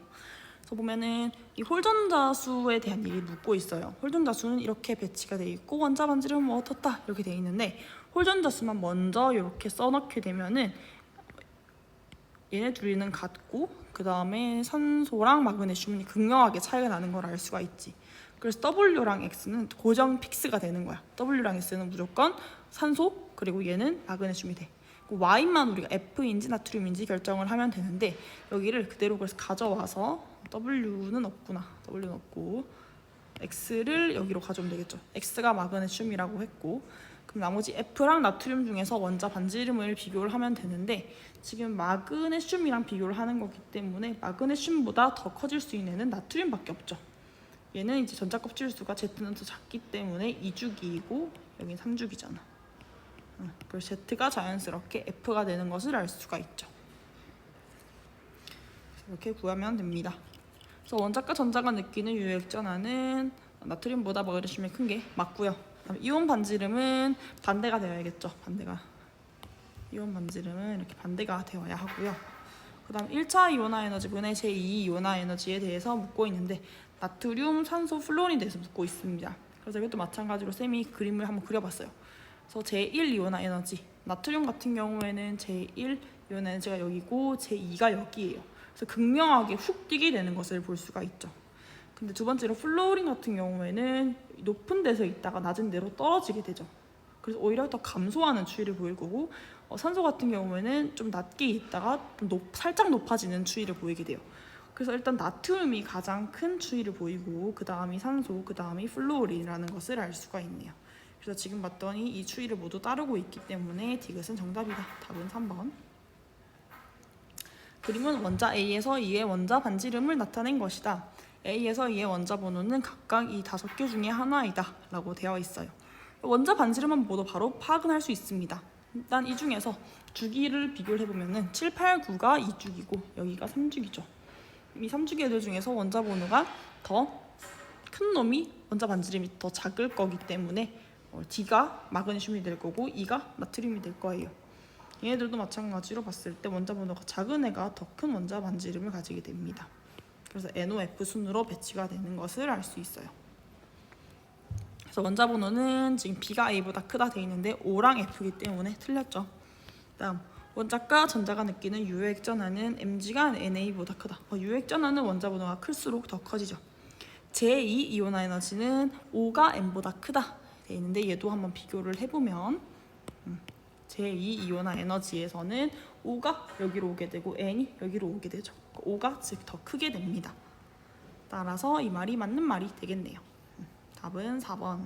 그래서 보면은 이 홀전자 수에 대한 얘기 묻고 있어요. 홀전자 수는 이렇게 배치가 되어 있고 원자 반지름은 뭐 어떻다 이렇게 되어 있는데, 홀전자 수만 먼저 이렇게 써놓게 되면은 얘네 둘이는 같고 그 다음에 산소랑 마그네슘이 극명하게 차이가 나는 걸 알 수가 있지. 그래서 W랑 X는 고정 픽스가 되는 거야. W랑 X는 무조건 산소, 그리고 얘는 마그네슘이 돼. Y만 우리가 F인지 나트륨인지 결정을 하면 되는데, 여기를 그대로 그래서 가져와서 W는 없구나. W는 없고 X를 여기로 가져오면 되겠죠. X가 마그네슘이라고 했고, 그럼 나머지 F랑 나트륨 중에서 원자 반지름을 비교를 하면 되는데, 지금 마그네슘이랑 비교를 하는 거기 때문에 마그네슘보다 더 커질 수 있는 애는 나트륨밖에 없죠. 얘는 이제 전자 껍질 수가 Z는 더 작기 때문에 2주기이고 여긴 3주기잖아. 그래서 Z가 자연스럽게 F가 되는 것을 알 수가 있죠. 이렇게 구하면 됩니다. 그래서 원자과 전자가 느끼는 유액전하는 나트륨보다 마그네슘이 큰 게 맞고요. 이온 반지름은 반대가 되어야겠죠. 이온 반지름은 이렇게 반대가 되어야 하고요. 그 다음 1차 이온화 에너지분의 제2 이온화 에너지에 대해서 묻고 있는데, 나트륨, 산소, 플루린에 대해서 묻고 있습니다. 그래서 이것도 마찬가지로 쌤이 그림을 한번 그려봤어요. 그래서 제1 이온화 에너지, 나트륨 같은 경우에는 제1 이온화 에너지가 여기고 제2가 여기예요. 그래서 극명하게 훅 뛰게 되는 것을 볼 수가 있죠. 근데 두 번째로 플루린 같은 경우에는 높은 데서 있다가 낮은 데로 떨어지게 되죠. 그래서 오히려 더 감소하는 추이를 보일 거고, 산소 같은 경우에는 좀 낮게 있다가 살짝 높아지는 추이를 보이게 돼요. 그래서 일단 나트륨이 가장 큰 추이를 보이고, 그 다음이 산소, 그 다음이 플루오린이라는 것을 알 수가 있네요. 그래서 지금 봤더니 이 추이를 모두 따르고 있기 때문에 디귿은 정답이다. 답은 3번. 그림은 원자 A에서 E의 원자 반지름을 나타낸 것이다. A에서 E의 원자 번호는 각각 이 5개 중에 하나이다 라고 되어 있어요. 원자 반지름만 보도 바로 파악은 할 수 있습니다. 일단 이 중에서 주기를 비교를 해보면은 7, 8, 9가 2주기고 여기가 3주기죠. 이 3주기 애들 중에서 원자 번호가 더 큰 놈이 원자 반지름이 더 작을 거기 때문에 D가 마그네슘이 될 거고 E가 나트륨이 될 거예요. 얘네들도 마찬가지로 봤을 때 원자 번호가 작은 애가 더 큰 원자 반지름을 가지게 됩니다. 그래서 NOF 순으로 배치가 되는 것을 알 수 있어요. 그래서 원자 번호는 지금 B가 A보다 크다 돼 있는데 O랑 F이기 때문에 틀렸죠. 다음 원자과 전자가 느끼는 유액전하는 Mg가 NA보다 크다. 유액전하는 원자 번호가 클수록 더 커지죠. 제2 이온화 에너지는 O가 M보다 크다 돼 있는데, 얘도 한번 비교를 해보면 제2 이온화 에너지에서는 O가 여기로 오게 되고 N이 여기로 오게 되죠. O가 즉 더 크게 됩니다. 따라서 이 말이 맞는 말이 되겠네요. 답은 4번.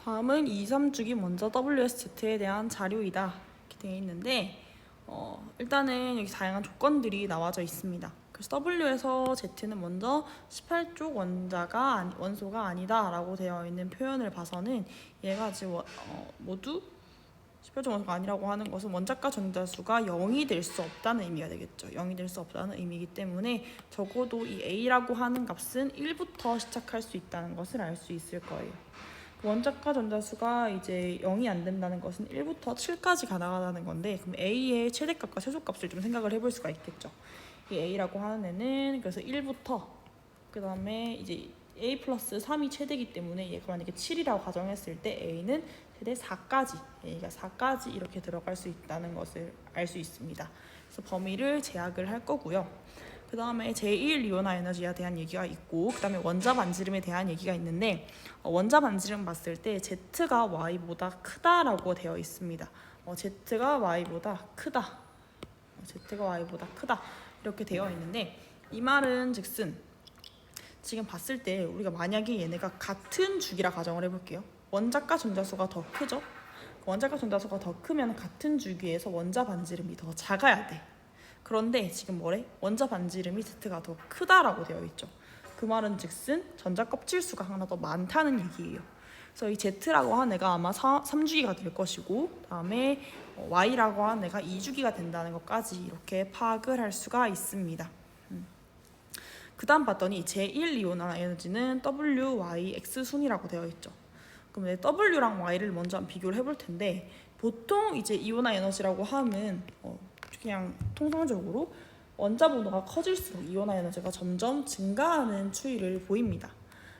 다음은 2, 3주기 먼저 WSZ에 대한 자료이다 이렇게 되어 있는데, 일단은 여기 다양한 조건들이 나와져 있습니다. 그래서 W에서 Z는 먼저 18쪽 원소가 아니다 라고 되어 있는 표현을 봐서는 얘가 지금 모두 18쪽 원소가 아니라고 하는 것은 원자과 전자수가 0이 될 수 없다는 의미가 되겠죠. 0이 될 수 없다는 의미이기 때문에 적어도 이 A라고 하는 값은 1부터 시작할 수 있다는 것을 알 수 있을 거예요. 원자과 전자수가 이제 0이 안 된다는 것은 1부터 7까지 가능하다는 건데, 그럼 A의 최대값과 최소값을 좀 생각을 해볼 수가 있겠죠. 이 A라고 하는 애는 그래서 1부터 그 다음에 이제 A 플러스 3이 최대이기 때문에 얘가 만약에 7이라고 가정했을 때 A는 최대 4까지, A가 4까지 이렇게 들어갈 수 있다는 것을 알 수 있습니다. 그래서 범위를 제약을 할 거고요. 그 다음에 제1이온화 에너지에 대한 얘기가 있고, 그 다음에 원자 반지름에 대한 얘기가 있는데, 원자 반지름 봤을 때 Z가 Y보다 크다라고 되어 있습니다. Z가 Y보다 크다, Z가 Y보다 크다 이렇게 되어 있는데, 이 말은 즉슨 지금 봤을 때 우리가 만약에 얘네가 같은 주기라 가정을 해볼게요. 원자과 전자수가 더 크죠? 원자과 전자수가 더 크면 같은 주기에서 원자 반지름이 더 작아야 돼. 그런데 지금 뭐래? 원자 반지름이 Z가 더 크다라고 되어 있죠. 그 말은 즉슨 전자 껍질 수가 하나 더 많다는 얘기예요. 그래서 이 Z라고 하는 애가 아마 3주기가 될 것이고, 그다음에 Y라고 하는 애가 2주기가 된다는 것까지 이렇게 파악을 할 수가 있습니다. 그 다음 봤더니 제1이온화 에너지는 W, Y, X 순이라고 되어 있죠. 그럼 W랑 Y를 먼저 비교를 해볼 텐데, 보통 이제 이온화 에너지라고 하면 그냥 통상적으로 원자 번호가 커질수록 이온화 에너지가 점점 증가하는 추이를 보입니다.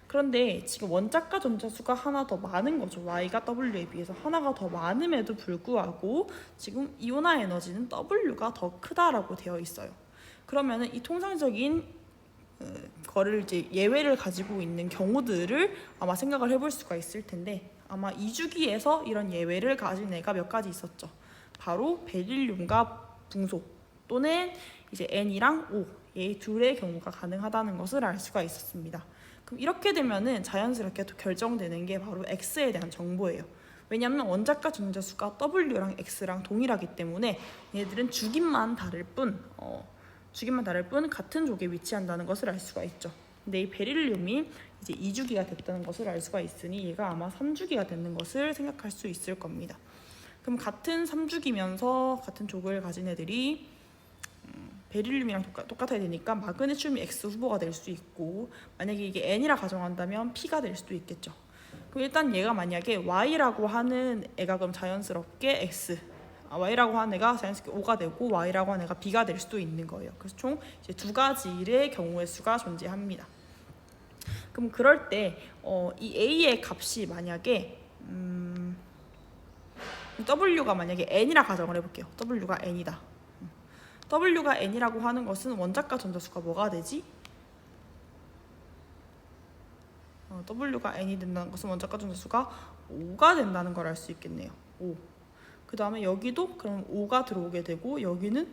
그런데 지금 원자과 전자수가 하나 더 많은 거죠. Y가 W에 비해서 하나가 더 많음에도 불구하고 지금 이온화 에너지는 W가 더 크다라고 되어 있어요. 그러면은 이 통상적인 거를 이제 예외를 가지고 있는 경우들을 아마 생각을 해볼 수가 있을 텐데, 아마 2주기에서 이런 예외를 가진 애가 몇 가지 있었죠. 바로 베릴륨과 붕소 또는 이제 N이랑 O 이 둘의 경우가 가능하다는 것을 알 수가 있었습니다. 그럼 이렇게 되면은 자연스럽게 또 결정되는 게 바로 X에 대한 정보예요. 왜냐하면 원자과 전자수가 W랑 X랑 동일하기 때문에 얘들은 주기만 다를 뿐 같은 족에 위치한다는 것을 알 수가 있죠. 근데 이 베릴륨이 이제 2주기가 됐다는 것을 알 수가 있으니 얘가 아마 3주기가 되는 것을 생각할 수 있을 겁니다. 그럼 같은 3주기면서 같은 족을 가진 애들이 베릴륨이랑 똑같아야 되니까 마그네슘이 X 후보가 될 수 있고, 만약에 이게 N이라 가정한다면 P가 될 수도 있겠죠. 그럼 일단 얘가 만약에 Y라고 하는 애가 그럼 자연스럽게 X, Y라고 하는 애가 자연스럽게 O가 되고 Y라고 하는 애가 B가 될 수도 있는 거예요. 그래서 총 이제 두 가지의 경우의 수가 존재합니다. 그럼 그럴 때 이 A의 값이 만약에 W가 만약에 N이라 가정을 해볼게요. W가 N이다. W가 N이라고 하는 것은 원자과 전자수가 뭐가 되지? W가 N이 된다는 것은 원자과 전자수가 5가 된다는 걸 알 수 있겠네요. 5. 그 다음에 여기도 그럼 5가 들어오게 되고, 여기는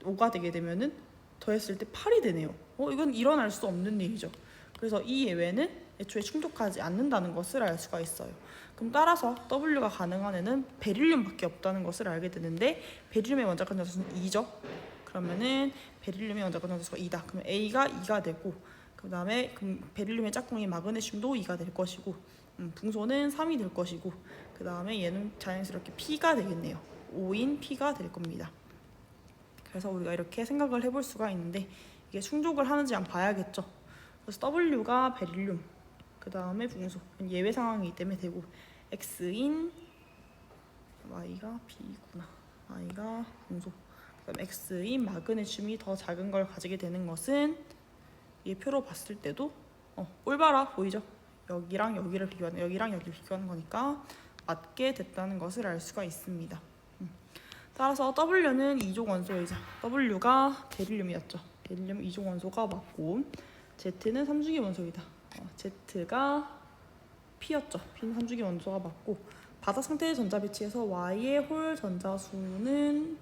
5가 되게 되면은 더했을 때 8이 되네요. 이건 일어날 수 없는 일이죠. 그래서 이 예외는 애초에 충족하지 않는다는 것을 알 수가 있어요. 그럼 따라서 W가 가능한 애는 베릴륨밖에 없다는 것을 알게 되는데, 베릴륨의 원자과 전자수는 2죠. 그러면은 베릴륨의 원자과 전자수가 2다. 그러면 A가 2가 되고, 그 다음에 베릴륨의 짝꿍인 마그네슘도 2가 될 것이고, 붕소는 3이 될 것이고, 그 다음에 얘는 자연스럽게 P가 되겠네요. 5인 P가 될 겁니다. 그래서 우리가 이렇게 생각을 해볼 수가 있는데, 이게 충족을 하는지 한번 봐야겠죠. 그래서 W가 베릴륨, 그 다음에 붕소, 예외 상황이기 때문에 되고, X인 Y가 B구나, Y가 붕소, 그 다음 X인 마그네슘이 더 작은 걸 가지게 되는 것은 이 표로 봤을 때도 올바라 보이죠? 여기랑 여기를 비교하는, 여기랑 여기를 비교하는 거니까 맞게 됐다는 것을 알 수가 있습니다. 따라서 W는 2족 원소이자 W가 베릴륨이었죠. 베릴륨 2족 원소가 맞고, Z는 3주기 원소이다. Z가 P였죠. P는 3주기 원소가 맞고, 바닥 상태의 전자 배치에서 Y의 홀 전자수는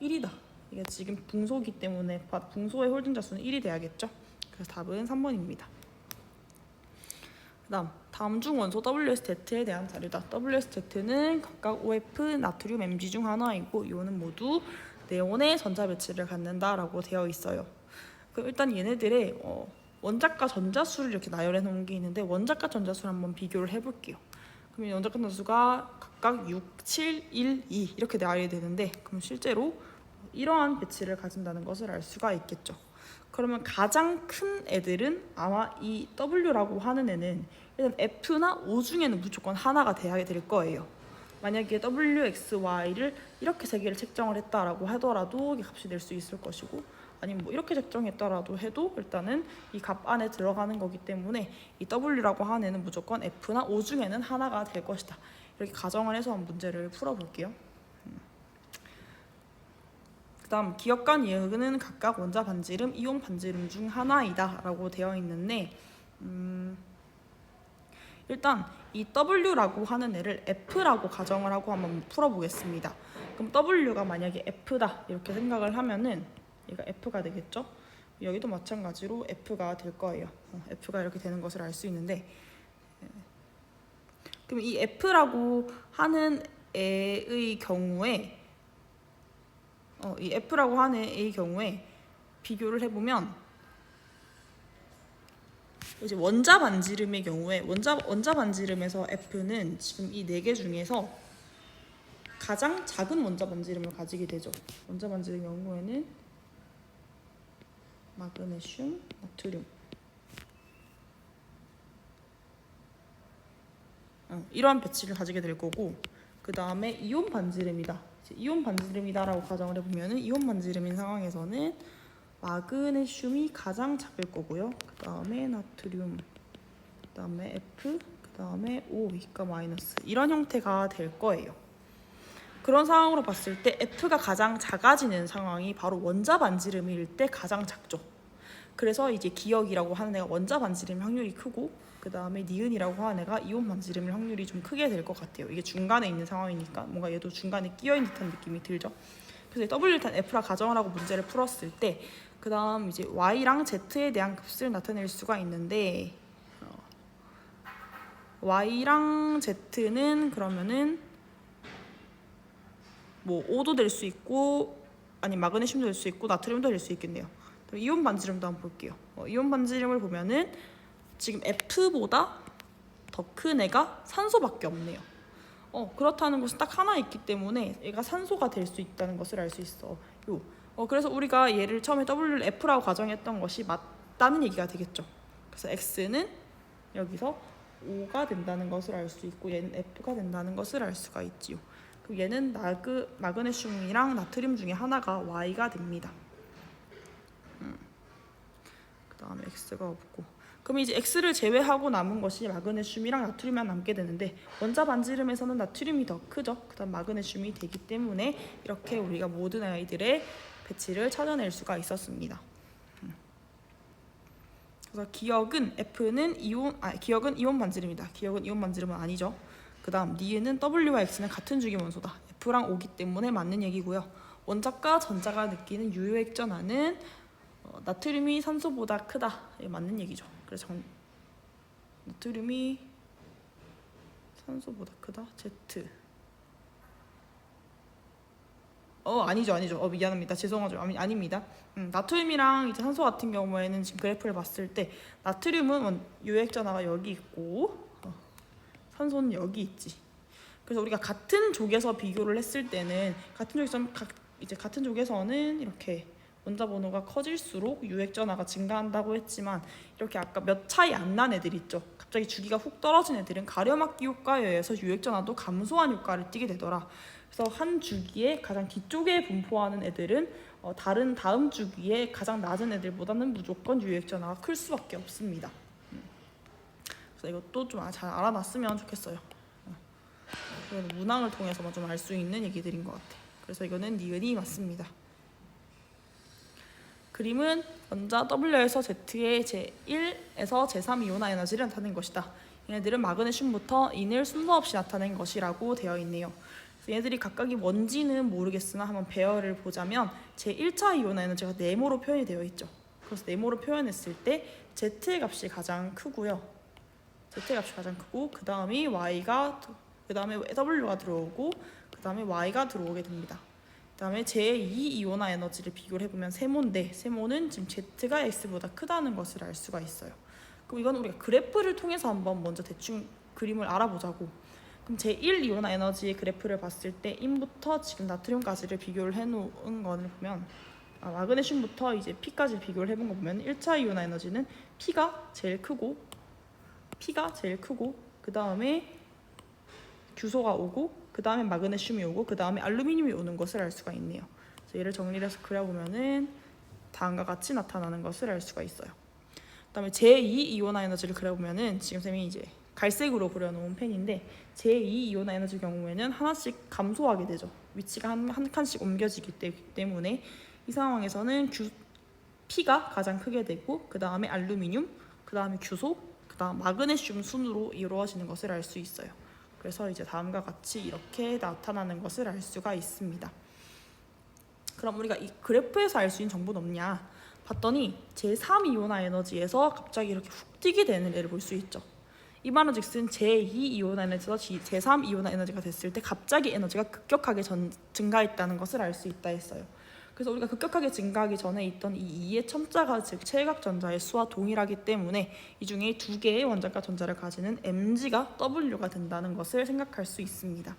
1이다. 이게 지금 붕소기 때문에 붕소의 홀 전자수는 1이 돼야겠죠. 그래서 답은 3번입니다. 다음 중 원소 WSZ에 대한 자료다. WSZ는 각각 OF, 나트륨, Mg 중 하나이고, 이온은 모두 네온의 전자 배치를 갖는다라고 되어 있어요. 그럼 일단 얘네들의 원자과 전자수를 이렇게 나열해 놓은 게 있는데, 원자과 전자수를 한번 비교를 해볼게요. 그러면 원자과 전자수가 각각 6, 7, 1, 2 이렇게 나열이 되는데, 그럼 실제로 이러한 배치를 가진다는 것을 알 수가 있겠죠. 그러면 가장 큰 애들은 아마 이 W라고 하는 애는 일단 F나 O 중에는 무조건 하나가 돼야 될 거예요. 만약에 W, X, Y를 이렇게 세 개를 책정을 했다라고 하더라도 이 값이 될 수 있을 것이고, 아니면 뭐 이렇게 책정했더라도 해도 일단은 이 값 안에 들어가는 거기 때문에 이 W라고 하는 애는 무조건 F나 O 중에는 하나가 될 것이다. 이렇게 가정을 해서 한번 문제를 풀어볼게요. 그다음 기억 간 예는 각각 원자 반지름, 이온 반지름 중 하나이다 라고 되어 있는데 일단 이 W라고 하는 애를 F라고 가정을 하고 한번 풀어보겠습니다. 그럼 W가 만약에 F다 이렇게 생각을 하면은 얘가 F가 되겠죠? 여기도 마찬가지로 F가 될 거예요. F가 이렇게 되는 것을 알 수 있는데, 그럼 이 F라고 하는 애의 경우에 이 F라고 하는 애의 경우에 비교를 해보면 이제 원자 반지름의 경우에 원자 반지름에서 F는 지금 이 네 개 중에서 가장 작은 원자 반지름을 가지게 되죠. 원자 반지름의 경우에는 마그네슘, 나트륨 이러한 배치를 가지게 될 거고, 그 다음에 이온 반지름이다. 이온 반지름이다라고 가정을 해보면은 이온 반지름인 상황에서는 마그네슘이 가장 작을 거고요. 그 다음에 나트륨, 그 다음에 F, 그 다음에 O, E가 마이너스 이런 형태가 될 거예요. 그런 상황으로 봤을 때 F가 가장 작아지는 상황이 바로 원자 반지름일 때 가장 작죠. 그래서 이제 기억이라고 하는 애가 원자 반지름 확률이 크고, 그 다음에 니은이라고 하는 애가 이온 반지름 확률이 좀 크게 될 것 같아요. 이게 중간에 있는 상황이니까 뭔가 얘도 중간에 끼어있는 듯한 느낌이 들죠. 그래서 W를 단 F라 가정을 하고 문제를 풀었을 때, 그 다음 이제 Y랑 Z에 대한 값을 나타낼 수가 있는데, Y랑 Z는 그러면은 뭐 O도 될 수 있고, 아니 마그네슘도 될 수 있고, 나트륨도 될 수 있겠네요. 이온 반지름도 한번 볼게요. 이온 반지름을 보면은 지금 F보다 더 큰 애가 산소밖에 없네요. 그렇다는 것은 딱 하나 있기 때문에 얘가 산소가 될 수 있다는 것을 알 수 있어. 그래서 우리가 얘를 처음에 W를 F라고 가정했던 것이 맞다는 얘기가 되겠죠. 그래서 X는 여기서 O가 된다는 것을 알 수 있고, 얘는 F가 된다는 것을 알 수가 있지요. 그럼 얘는 마그네슘이랑 나트륨 중에 하나가 Y가 됩니다. 그 다음에 X가 없고, 그럼 이제 X를 제외하고 남은 것이 마그네슘이랑 나트륨만 남게 되는데, 원자 반지름에서는 나트륨이 더 크죠. 그 다음 마그네슘이 되기 때문에 이렇게 우리가 모든 아이들의 배치를 찾아낼 수가 있었습니다. 그래서 기억은 F는 기억은 이온 반지름이다. 기억은 이온 반지름은 아니죠. 그 다음 니은은 W와 X는 같은 주기 원소다. F랑 O기 때문에 맞는 얘기고요. 원자과 전자가 느끼는 유효액전하는 나트륨이 산소보다 크다. 이게 맞는 얘기죠. 그래서 나트륨이 산소보다 크다. Z. 아니죠. 미안합니다. 죄송하죠. 아닙니다. 나트륨이랑 이제 산소 같은 경우에는 지금 그래프를 봤을 때 나트륨은 유액전하가 여기 있고 산소는 여기 있지. 그래서 우리가 같은 족에서 비교를 했을 때는 같은 족에서는 이렇게 원자 번호가 커질수록 유액전하가 증가한다고 했지만, 이렇게 아까 몇 차이 안 난 애들 있죠. 갑자기 주기가 훅 떨어진 애들은 가려막기 효과에 의해서 유액전하도 감소한 효과를 띠게 되더라. 그래서 한 주기에 가장 뒤쪽에 분포하는 애들은 다음 주기에 가장 낮은 애들보다는 무조건 유액전하가 클 수밖에 없습니다. 그래서 이것도 좀 잘 알아놨으면 좋겠어요. 문항을 통해서만 좀 알 수 있는 얘기들인 것 같아. 그래서 이거는 니은이 맞습니다. 그림은 원자 W에서 Z의 제1에서 제3 이온화 에너지를 나타낸 것이다. 얘네들은 마그네슘부터 인을 순서 없이 나타낸 것이라고 되어 있네요. 얘네들이 각각이 뭔지는 모르겠으나 한번 배열을 보자면 제1차 이온화 에너지가 네모로 표현이 되어 있죠. 그래서 네모로 표현했을 때 Z의 값이 가장 크고요. Z의 값이 가장 크고, 그 다음에 W가 들어오고, 그 다음에 Y가 들어오게 됩니다. 그 다음에 제2 이온화 에너지를 비교를 해보면 세모인데, 세모는 지금 Z가 X보다 크다는 것을 알 수가 있어요. 그럼 이건 우리가 그래프를 통해서 한번 먼저 대충 그림을 알아보자고. 그럼 제1 이온화 에너지의 그래프를 봤을 때 인부터 지금 나트륨까지를 비교를 해놓은 거를 보면 마그네슘부터 이제 P까지 비교를 해본 거 보면 1차 이온화 에너지는 P가 제일 크고 그 다음에 규소가 오고 그 다음에 마그네슘이 오고 그 다음에 알루미늄이 오는 것을 알 수가 있네요. 그래서 얘를 정리를 해서 그려보면은 다음과 같이 나타나는 것을 알 수가 있어요. 그 다음에 제2 이온화 에너지를 그려보면은 지금 쌤이 이제 갈색으로 그려놓은 펜인데 제2 이온화 에너지 경우에는 하나씩 감소하게 되죠. 위치가 한 칸씩 옮겨지기 때문에 이 상황에서는 P가 가장 크게 되고 그 다음에 알루미늄, 그 다음에 규소, 그 다음 마그네슘 순으로 이루어지는 것을 알 수 있어요. 그래서 이제 다음과 같이 이렇게 나타나는 것을 알 수가 있습니다. 그럼 우리가 이 그래프에서 알 수 있는 정보는 없냐 봤더니 제3 이온화 에너지에서 갑자기 이렇게 훅 뛰게 되는 애를 볼 수 있죠. 이 말은즉슨 제2 이온화 에너지에서 제3 이온화 에너지가 됐을 때 갑자기 에너지가 급격하게 증가했다는 것을 알 수 있다 했어요. 그래서 우리가 급격하게 증가하기 전에 있던 이 2의 첨자가 즉 최각전자의 수와 동일하기 때문에 이 중에 두 개의 원자가 전자를 가지는 mg가 w가 된다는 것을 생각할 수 있습니다.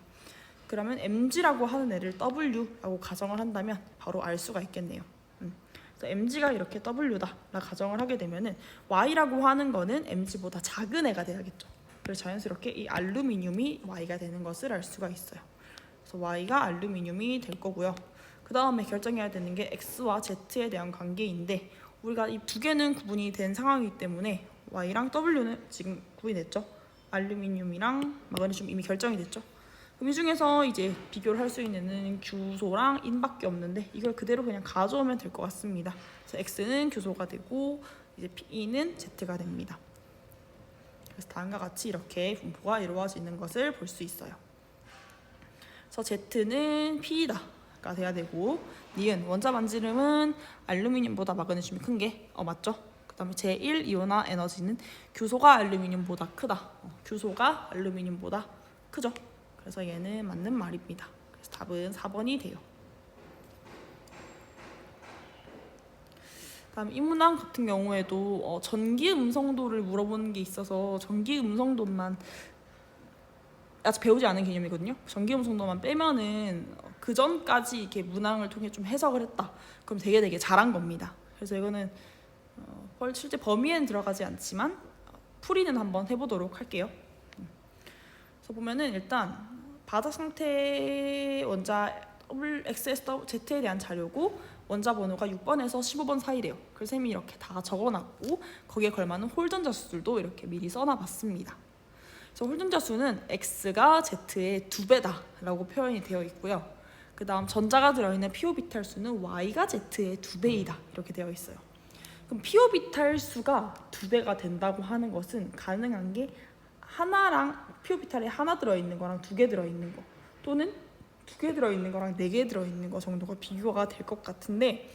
그러면 mg라고 하는 애를 w라고 가정을 한다면 바로 알 수가 있겠네요. 그래서 mg가 이렇게 w다 라 가정을 하게 되면은 y라고 하는 거는 mg보다 작은 애가 돼야겠죠. 그래서 자연스럽게 이 알루미늄이 y가 되는 것을 알 수가 있어요. 그래서 y가 알루미늄이 될 거고요. 그 다음에 결정해야 되는 게 x와 z에 대한 관계인데 우리가 이 두 개는 구분이 된 상황이기 때문에 y랑 w는 지금 구분이 됐죠. 알루미늄이랑 마그네슘 이미 결정이 됐죠. 그럼 이 중에서 이제 비교를 할 수 있는 규소랑 인밖에 없는데 이걸 그대로 그냥 가져오면 될 것 같습니다. 그래서 x는 규소가 되고 이제 p는 z가 됩니다. 그래서 다음과 같이 이렇게 분포가 이루어지는 것을 볼 수 있어요. 그래서 z는 p다가 돼야 되고 니은 원자 반지름은 알루미늄보다 마그네슘이 큰 게 맞죠? 그 다음에 제1 이온화 에너지는 규소가 알루미늄보다 크다. 규소가 알루미늄보다 크죠? 그래서 얘는 맞는 말입니다. 그래서 답은 4번이 돼요. 다음 이 문항 같은 경우에도 전기 음성도를 물어보는 게 있어서 전기 음성도만 아직 배우지 않은 개념이거든요. 전기 음성도만 빼면은 그 전까지 이렇게 문항을 통해 좀 해석을 했다. 그럼 되게 잘한 겁니다. 그래서 이거는 실제 범위에는 들어가지 않지만 풀이는 한번 해보도록 할게요. 그래서 보면은 일단 바닥 상태 원자 XSZ에 대한 자료고 원자 번호가 6번에서 15번 사이래요. 그래서 쌤이 이렇게 다 적어놨고 거기에 걸맞는 홀전자 수들도 이렇게 미리 써놔봤습니다. 그래서 홀전자 수는 X가 Z의 2배다라고 표현이 되어 있고요. 그 다음 전자가 들어있는 p오비탈 수는 Y가 Z의 2배이다 이렇게 되어 있어요. 그럼 p오비탈 수가 2배가 된다고 하는 것은 가능한 게 하나랑 p오비탈에 하나 들어있는 거랑 2개 들어있는 거 또는 2개 들어있는 거랑 4개 들어있는 거 정도가 비교가 될 것 같은데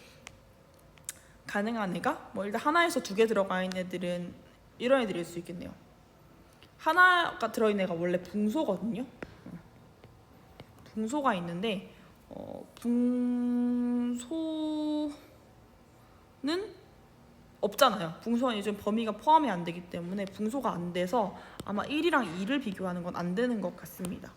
가능한 애가 일단 하나에서 2개 들어가 있는 애들은 이런 애들일 수 있겠네요. 하나가 들어있는 애가 원래 붕소거든요. 붕소가 있는데 붕소는 없잖아요. 붕소는 요즘 범위가 포함이 안 되기 때문에 붕소가 안 돼서 아마 1이랑 2를 비교하는 건 안 되는 것 같습니다.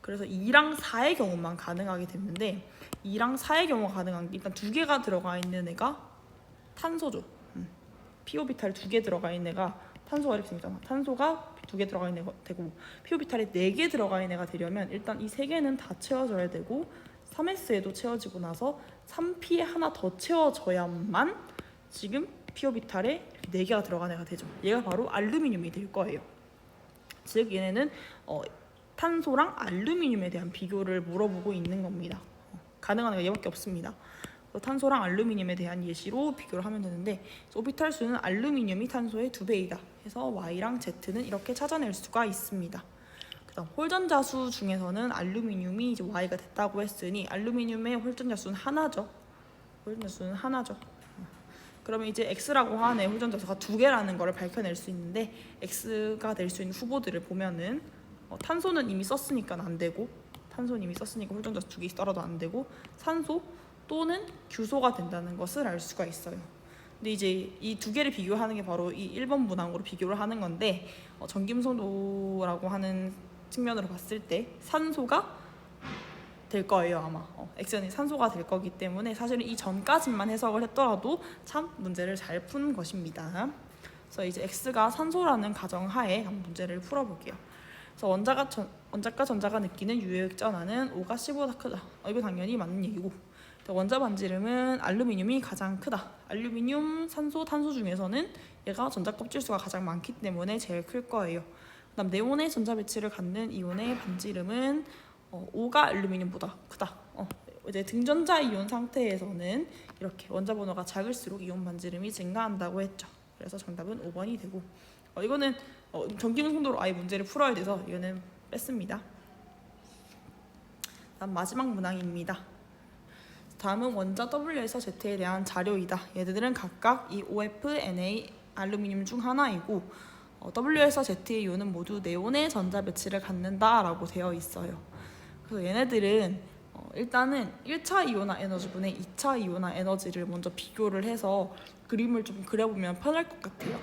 그래서 2랑 4의 경우만 가능하게 됐는데 2랑 4의 경우가 가능한 게 일단 2개가 들어가 있는 애가 탄소죠. p오비탈 2개 들어가 있는 애가 탄소가 이렇게 생겼잖아. 탄소가 2개 들어가 있는 애가 되고 p오비탈에 4개 들어가 있는 애가 되려면 일단 이 3개는 다 채워져야 되고 3s에도 채워지고 나서 3p에 하나 더 채워져야만 지금 p오비탈에 4개가 들어간 애가 되죠. 얘가 바로 알루미늄이 될 거예요. 즉 얘네는 탄소랑 알루미늄에 대한 비교를 물어보고 있는 겁니다. 가능한 애가 얘밖에 없습니다. 탄소랑 알루미늄에 대한 예시로 비교를 하면 되는데 오비탈 수는 알루미늄이 탄소의 2배이다 해서 Y랑 Z는 이렇게 찾아낼 수가 있습니다. 그다음 홀전자 수 중에서는 알루미늄이 이제 Y가 됐다고 했으니 알루미늄의 홀전자 수는 하나죠. 홀전자 수는 하나죠. 그러면 이제 X라고 하는 홀전자 수가 2개라는 거를 밝혀낼 수 있는데 X가 될 수 있는 후보들을 보면은 탄소는 이미 썼으니까 안 되고 탄소는 이미 썼으니까 홀전자 수 2개 있더라도 안 되고 산소 또는 규소가 된다는 것을 알 수가 있어요. 근데 이제 이 2개를 비교하는 게 바로 이 1번 문항으로 비교를 하는 건데 전기음성도라고 하는 측면으로 봤을 때 산소가 될 거예요 아마. X는 산소가 될 거기 때문에 사실은 이 전까지만 해석을 했더라도 참 문제를 잘 푼 것입니다. 그래서 이제 X가 산소라는 가정하에 한번 문제를 풀어볼게요. 그래서 원자과 전자가 느끼는 유효액 전하는 O가 C보다 크다. 이거 당연히 맞는 얘기고, 원자 반지름은 알루미늄이 가장 크다. 알루미늄, 산소, 탄소 중에서는 얘가 전자 껍질수가 가장 많기 때문에 제일 클 거예요. 그다음 네온의 전자 배치를 갖는 이온의 반지름은 O가 알루미늄보다 크다. 이제 등전자 이온 상태에서는 이렇게 원자 번호가 작을수록 이온 반지름이 증가한다고 했죠. 그래서 정답은 5번이 되고, 이거는 전기운송도로 아예 문제를 풀어야 돼서 이거는 뺐습니다. 다음 마지막 문항입니다. 다음은 원자 W에서 Z에 대한 자료이다. 얘들은 각각 이 OF, Na, 알루미늄 중 하나이고, W에서 Z의 이온은 모두 네온의 전자 배치를 갖는다라고 되어 있어요. 그래서 얘네들은 일단은 1차 이온화 에너지분의 2차 이온화 에너지를 먼저 비교를 해서 그림을 좀 그려보면 편할 것 같아요.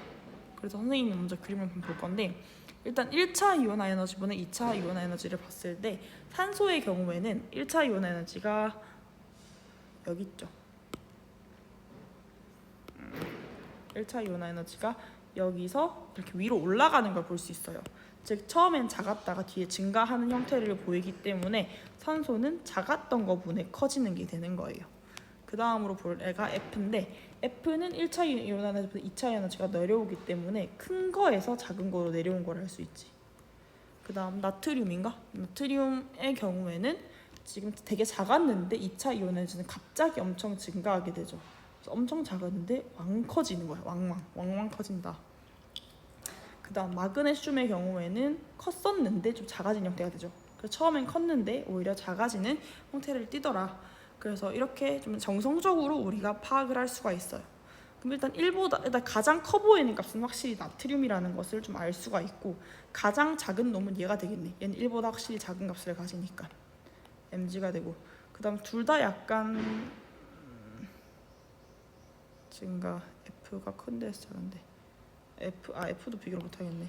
그래서 선생님이 먼저 그림을 볼 건데, 일단 1차 이온화 에너지분의 2차 이온화 에너지를 봤을 때 산소의 경우에는 1차 이온화 에너지가 여기 있죠. 1차 이온화 에너지가 여기서 이렇게 위로 올라가는 걸 볼 수 있어요. 즉 처음엔 작았다가 뒤에 증가하는 형태를 보이기 때문에 산소는 작았던 것분에 커지는 게 되는 거예요. 그 다음으로 볼 애가 F인데, F는 1차 이온화 에너지보다 2차 에너지가 내려오기 때문에 큰 거에서 작은 거로 내려온 걸 할 수 있지. 그 다음 나트륨인가? 나트륨의 경우에는 지금 되게 작았는데 2차 이온 에너지는 갑자기 엄청 증가하게 되죠. 그래서 엄청 작았는데 왕 커지는 거야. 왕왕 커진다. 그 다음 마그네슘의 경우에는 컸었는데 좀 작아진 형태가 되죠. 그래서 처음엔 컸는데 오히려 작아지는 형태를 띠더라. 그래서 이렇게 좀 정성적으로 우리가 파악을 할 수가 있어요. 그럼 일단 가장 커 보이는 값은 확실히 나트륨이라는 것을 좀 알 수가 있고, 가장 작은 놈은 얘가 되겠네. 얘는 1보다 확실히 작은 값을 가지니까 mg가 되고, 그 다음 둘 다 약간 증가. F가 큰데 작은데 F도 비교를 못하겠네.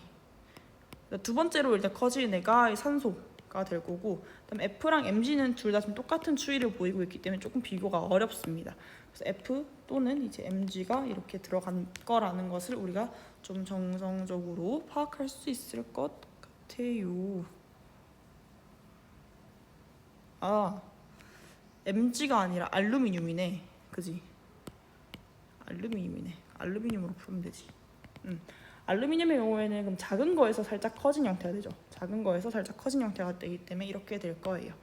두 번째로 일단 커지는 애가 산소가 될 거고, 그다음 F랑 mg는 둘 다 좀 똑같은 추이를 보이고 있기 때문에 조금 비교가 어렵습니다. 그래서 F 또는 이제 mg가 이렇게 들어간 거라는 것을 우리가 좀 정성적으로 파악할 수 있을 것 같아요. mg가 아니라 알루미늄이네. 그지? 알루미늄이네. 알루미늄으로 풀면 되지. 알루미늄의 경우에는 그럼 작은 거에서 살짝 커진 형태가 되죠. 작은 거에서 살짝 커진 형태가 되기 때문에 이렇게 될 거예요.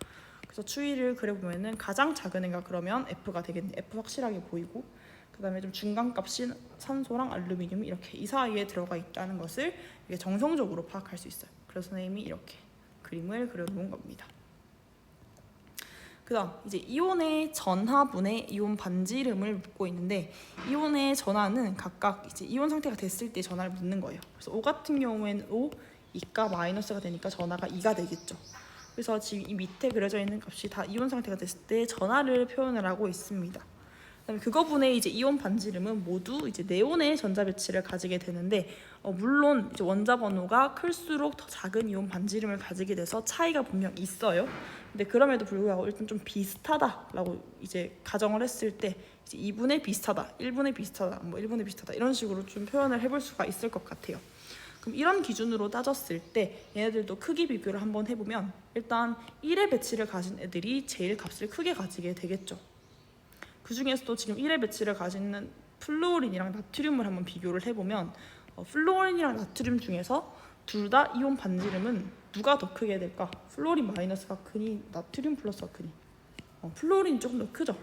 그래서 추이를 그려보면은 가장 작은 애가 그러면 F가 되겠네. F 확실하게 보이고, 그 다음에 좀 중간값인 산소랑 알루미늄이 이렇게 이 사이에 들어가 있다는 것을 이게 정성적으로 파악할 수 있어요. 그래서 선생님이 이렇게 그림을 그려놓은 겁니다. 그 다음 이제 이온의 전하분의 이온 반지름을 묻고 있는데, 이온의 전하는 각각 이제 이온 상태가 됐을 때 전하를 묻는 거예요. 그래서 O 같은 경우에는 O, 2가 마이너스가 되니까 전하가 2가 되겠죠. 그래서 지금 이 밑에 그려져 있는 값이 다 이온 상태가 됐을 때 전하를 표현을 하고 있습니다. 그다음에 그거분의 이제 이온 반지름은 모두 이제 네온의 전자 배치를 가지게 되는데, 물론 이제 원자 번호가 클수록 더 작은 이온 반지름을 가지게 돼서 차이가 분명 있어요. 근데 그럼에도 불구하고 일단 좀 비슷하다라고 이제 가정을 했을 때 이제 2분의 비슷하다, 1분의 비슷하다, 뭐 1분의 비슷하다 이런 식으로 좀 표현을 해볼 수가 있을 것 같아요. 그럼 이런 기준으로 따졌을 때 얘네들도 크기 비교를 한번 해보면 일단 1의 배치를 가진 애들이 제일 값을 크게 가지게 되겠죠. 그 중에서도 지금 1의 배치를 가지는 플루오린이랑 나트륨을 한번 비교를 해보면 플루오린이랑 나트륨 중에서 둘 다 이온 반지름은 누가 더 크게 될까? 플루오린 마이너스가 크니 나트륨 플러스가 크니? 플루오린이 조금 더 크죠.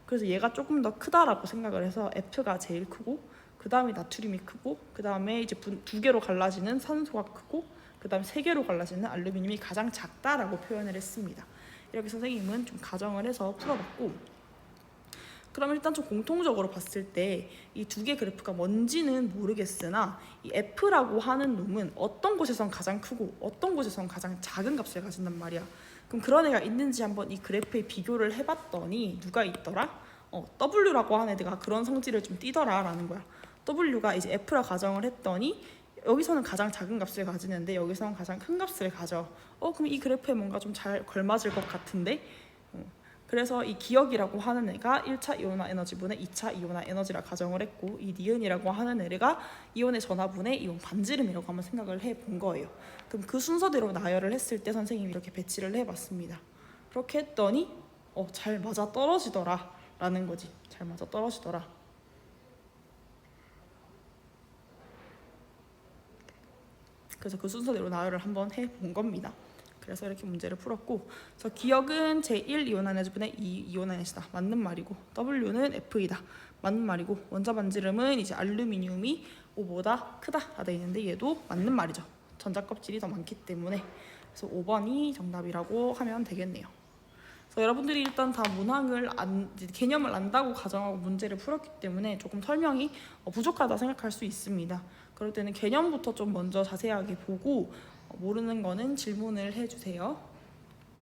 그래서 얘가 조금 더 크다라고 생각을 해서 F가 제일 크고, 그 다음에 나트륨이 크고, 그 다음에 이제 두 개로 갈라지는 산소가 크고, 그 다음에 세 개로 갈라지는 알루미늄이 가장 작다라고 표현을 했습니다. 이렇게 선생님은 좀 가정을 해서 풀어봤고, 그럼 일단 좀 공통적으로 봤을 때 이 두 개 그래프가 뭔지는 모르겠으나 이 F라고 하는 놈은 어떤 곳에선 가장 크고 어떤 곳에선 가장 작은 값을 가진단 말이야. 그럼 그런 애가 있는지 한번 이 그래프에 비교를 해봤더니 누가 있더라? W라고 하는 애가 그런 성질을 좀 띠더라라는 거야. W가 이제 F라 가정을 했더니 여기서는 가장 작은 값을 가지는데 여기서는 가장 큰 값을 가져. 그럼 이 그래프에 뭔가 좀 잘 걸맞을 것 같은데? 그래서 이 기억이라고 하는 애가 1차 이온화 에너지분의 2차 이온화 에너지라 가정을 했고, 이 니은이라고 하는 애가 이온의 전하분의 이온 반지름이라고 한번 생각을 해본 거예요. 그럼 그 순서대로 나열을 했을 때 선생님이 이렇게 배치를 해봤습니다. 그렇게 했더니 잘 맞아 떨어지더라 라는 거지. 잘 맞아 떨어지더라. 그래서 그 순서대로 나열을 한번 해본 겁니다. 그래서 이렇게 문제를 풀었고, 그래서 기억은 제1 이온 에너지분의 2 이온 에너지다. 맞는 말이고, W는 F이다. 맞는 말이고, 원자 반지름은 이제 알루미늄이 5보다 크다 되어 있는데 얘도 맞는 말이죠. 전자 껍질이 더 많기 때문에. 그래서 5번이 정답이라고 하면 되겠네요. 그래서 여러분들이 일단 다 문항을 개념을 안다고 가정하고 문제를 풀었기 때문에 조금 설명이 부족하다 생각할 수 있습니다. 그럴 때는 개념부터 좀 먼저 자세하게 보고 모르는 거는 질문을 해주세요.